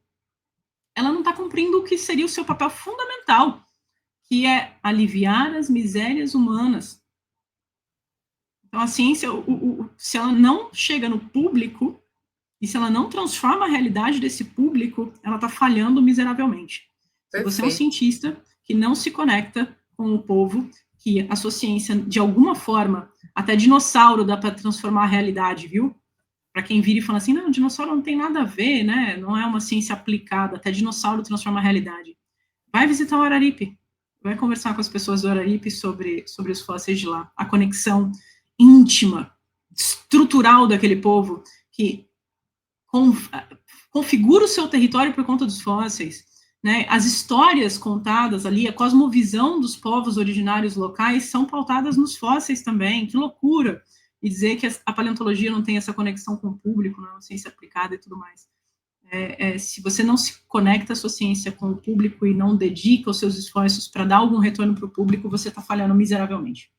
ela não está cumprindo o que seria o seu papel fundamental, que é aliviar as misérias humanas. Então, a ciência, se ela não chega no público, e se ela não transforma a realidade desse público, ela está falhando miseravelmente. Se você é um Perfeito. cientista que não se conecta com o povo, que a sua ciência, de alguma forma, até dinossauro dá para transformar a realidade, viu? Para quem vira e fala assim, não, dinossauro não tem nada a ver, né? Não é uma ciência aplicada, até dinossauro transforma a realidade. Vai visitar o Araripe, vai conversar com as pessoas do Araripe sobre os fósseis de lá, a conexão íntima, estrutural daquele povo que configura o seu território por conta dos fósseis. Né? As histórias contadas ali, a cosmovisão dos povos originários locais são pautadas nos fósseis também. Que loucura! E dizer que a paleontologia não tem essa conexão com o público, não é uma ciência aplicada e tudo mais. Se você não se conecta a sua ciência com o público e não dedica os seus esforços para dar algum retorno para o público, você está falhando miseravelmente.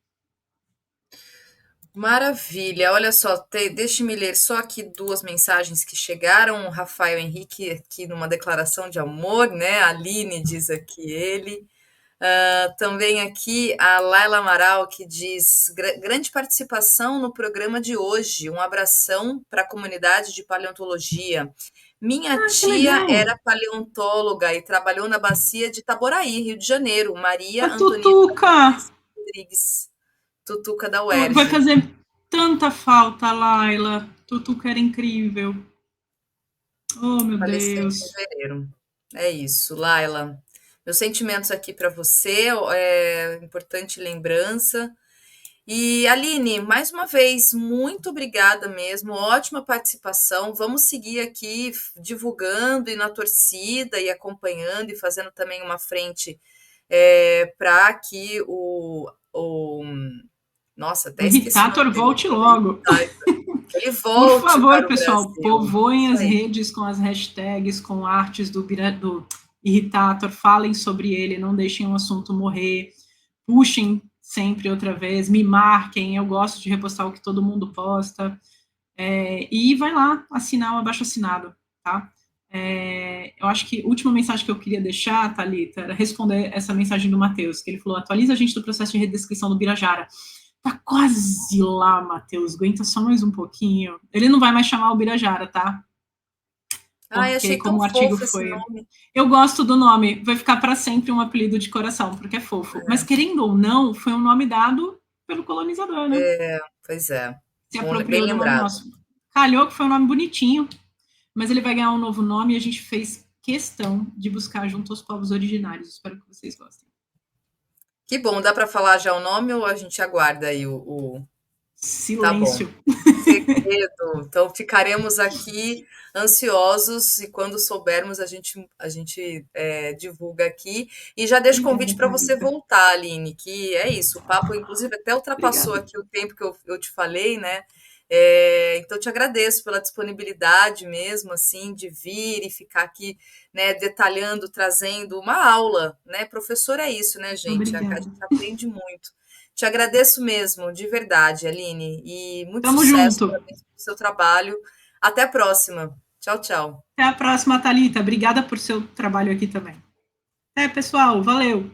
Maravilha. Olha só, deixe-me ler só aqui duas mensagens que chegaram. O Rafael Henrique aqui numa declaração de amor, né? A Aline diz aqui ele. Também aqui a Laila Amaral que diz grande participação no programa de hoje. Um abração para a comunidade de paleontologia. Minha Ah, que tia legal! era paleontóloga e trabalhou na bacia de Itaboraí, Rio de Janeiro. Maria A Antonieta Tutuca Rodrigues, Tutuca da vai UERJ. fazer tanta falta, Laila. Tutuca era incrível. Oh, meu Faleceu em Deus. fevereiro. É isso, Laila. Meus sentimentos aqui para você, é importante lembrança. E Aline, mais uma vez, muito obrigada mesmo, ótima participação. Vamos seguir aqui divulgando e na torcida e acompanhando e fazendo também uma frente para que Nossa, O até esqueci o nome Irritator dele, volte logo. que ele Por volte favor, para o pessoal, Brasil. povoem Isso as aí. redes com as hashtags, com artes do Irritator, falem sobre ele, não deixem o assunto morrer, puxem sempre outra vez, me marquem, eu gosto de repostar o que todo mundo posta, e vai lá assinar o abaixo-assinado, tá? Eu acho que a última mensagem que eu queria deixar, Thalita, era responder essa mensagem do Matheus, que ele falou, atualiza a gente do processo de redescrição do Birajara. Tá quase lá, Matheus. Aguenta só mais um pouquinho. Ele não vai mais chamar o Birajara, tá? Ai, Porque, achei tão como o artigo fofo esse foi. nome. Eu gosto do nome, vai ficar para sempre um apelido de coração, porque é fofo. Mas, querendo ou não, foi um nome dado pelo colonizador, né? Pois é, Se bem apropriou do nome lembrado. nosso. Calhou que foi um nome bonitinho, mas ele vai ganhar um novo nome e a gente fez questão de buscar junto aos povos originários. Espero que vocês gostem. Que bom, dá para falar já o nome ou a gente aguarda aí Tá bom. Silêncio. Segredo. Então ficaremos aqui ansiosos e quando soubermos a gente divulga aqui e já deixo Obrigada, convite para você Thalita. voltar, Aline, que é isso, o papo inclusive até ultrapassou Obrigada. aqui o tempo que eu te falei, né? Então te agradeço pela disponibilidade mesmo, assim, de vir e ficar aqui, né, detalhando, trazendo uma aula, né? Professor é isso, né, gente? A Obrigada. gente aprende muito. Te agradeço mesmo, de verdade, Aline, e muito Tamo sucesso, junto. parabéns pelo seu trabalho. Até a próxima. Tchau, tchau. Até a próxima, Thalita. Obrigada por seu trabalho aqui também. Pessoal. Valeu.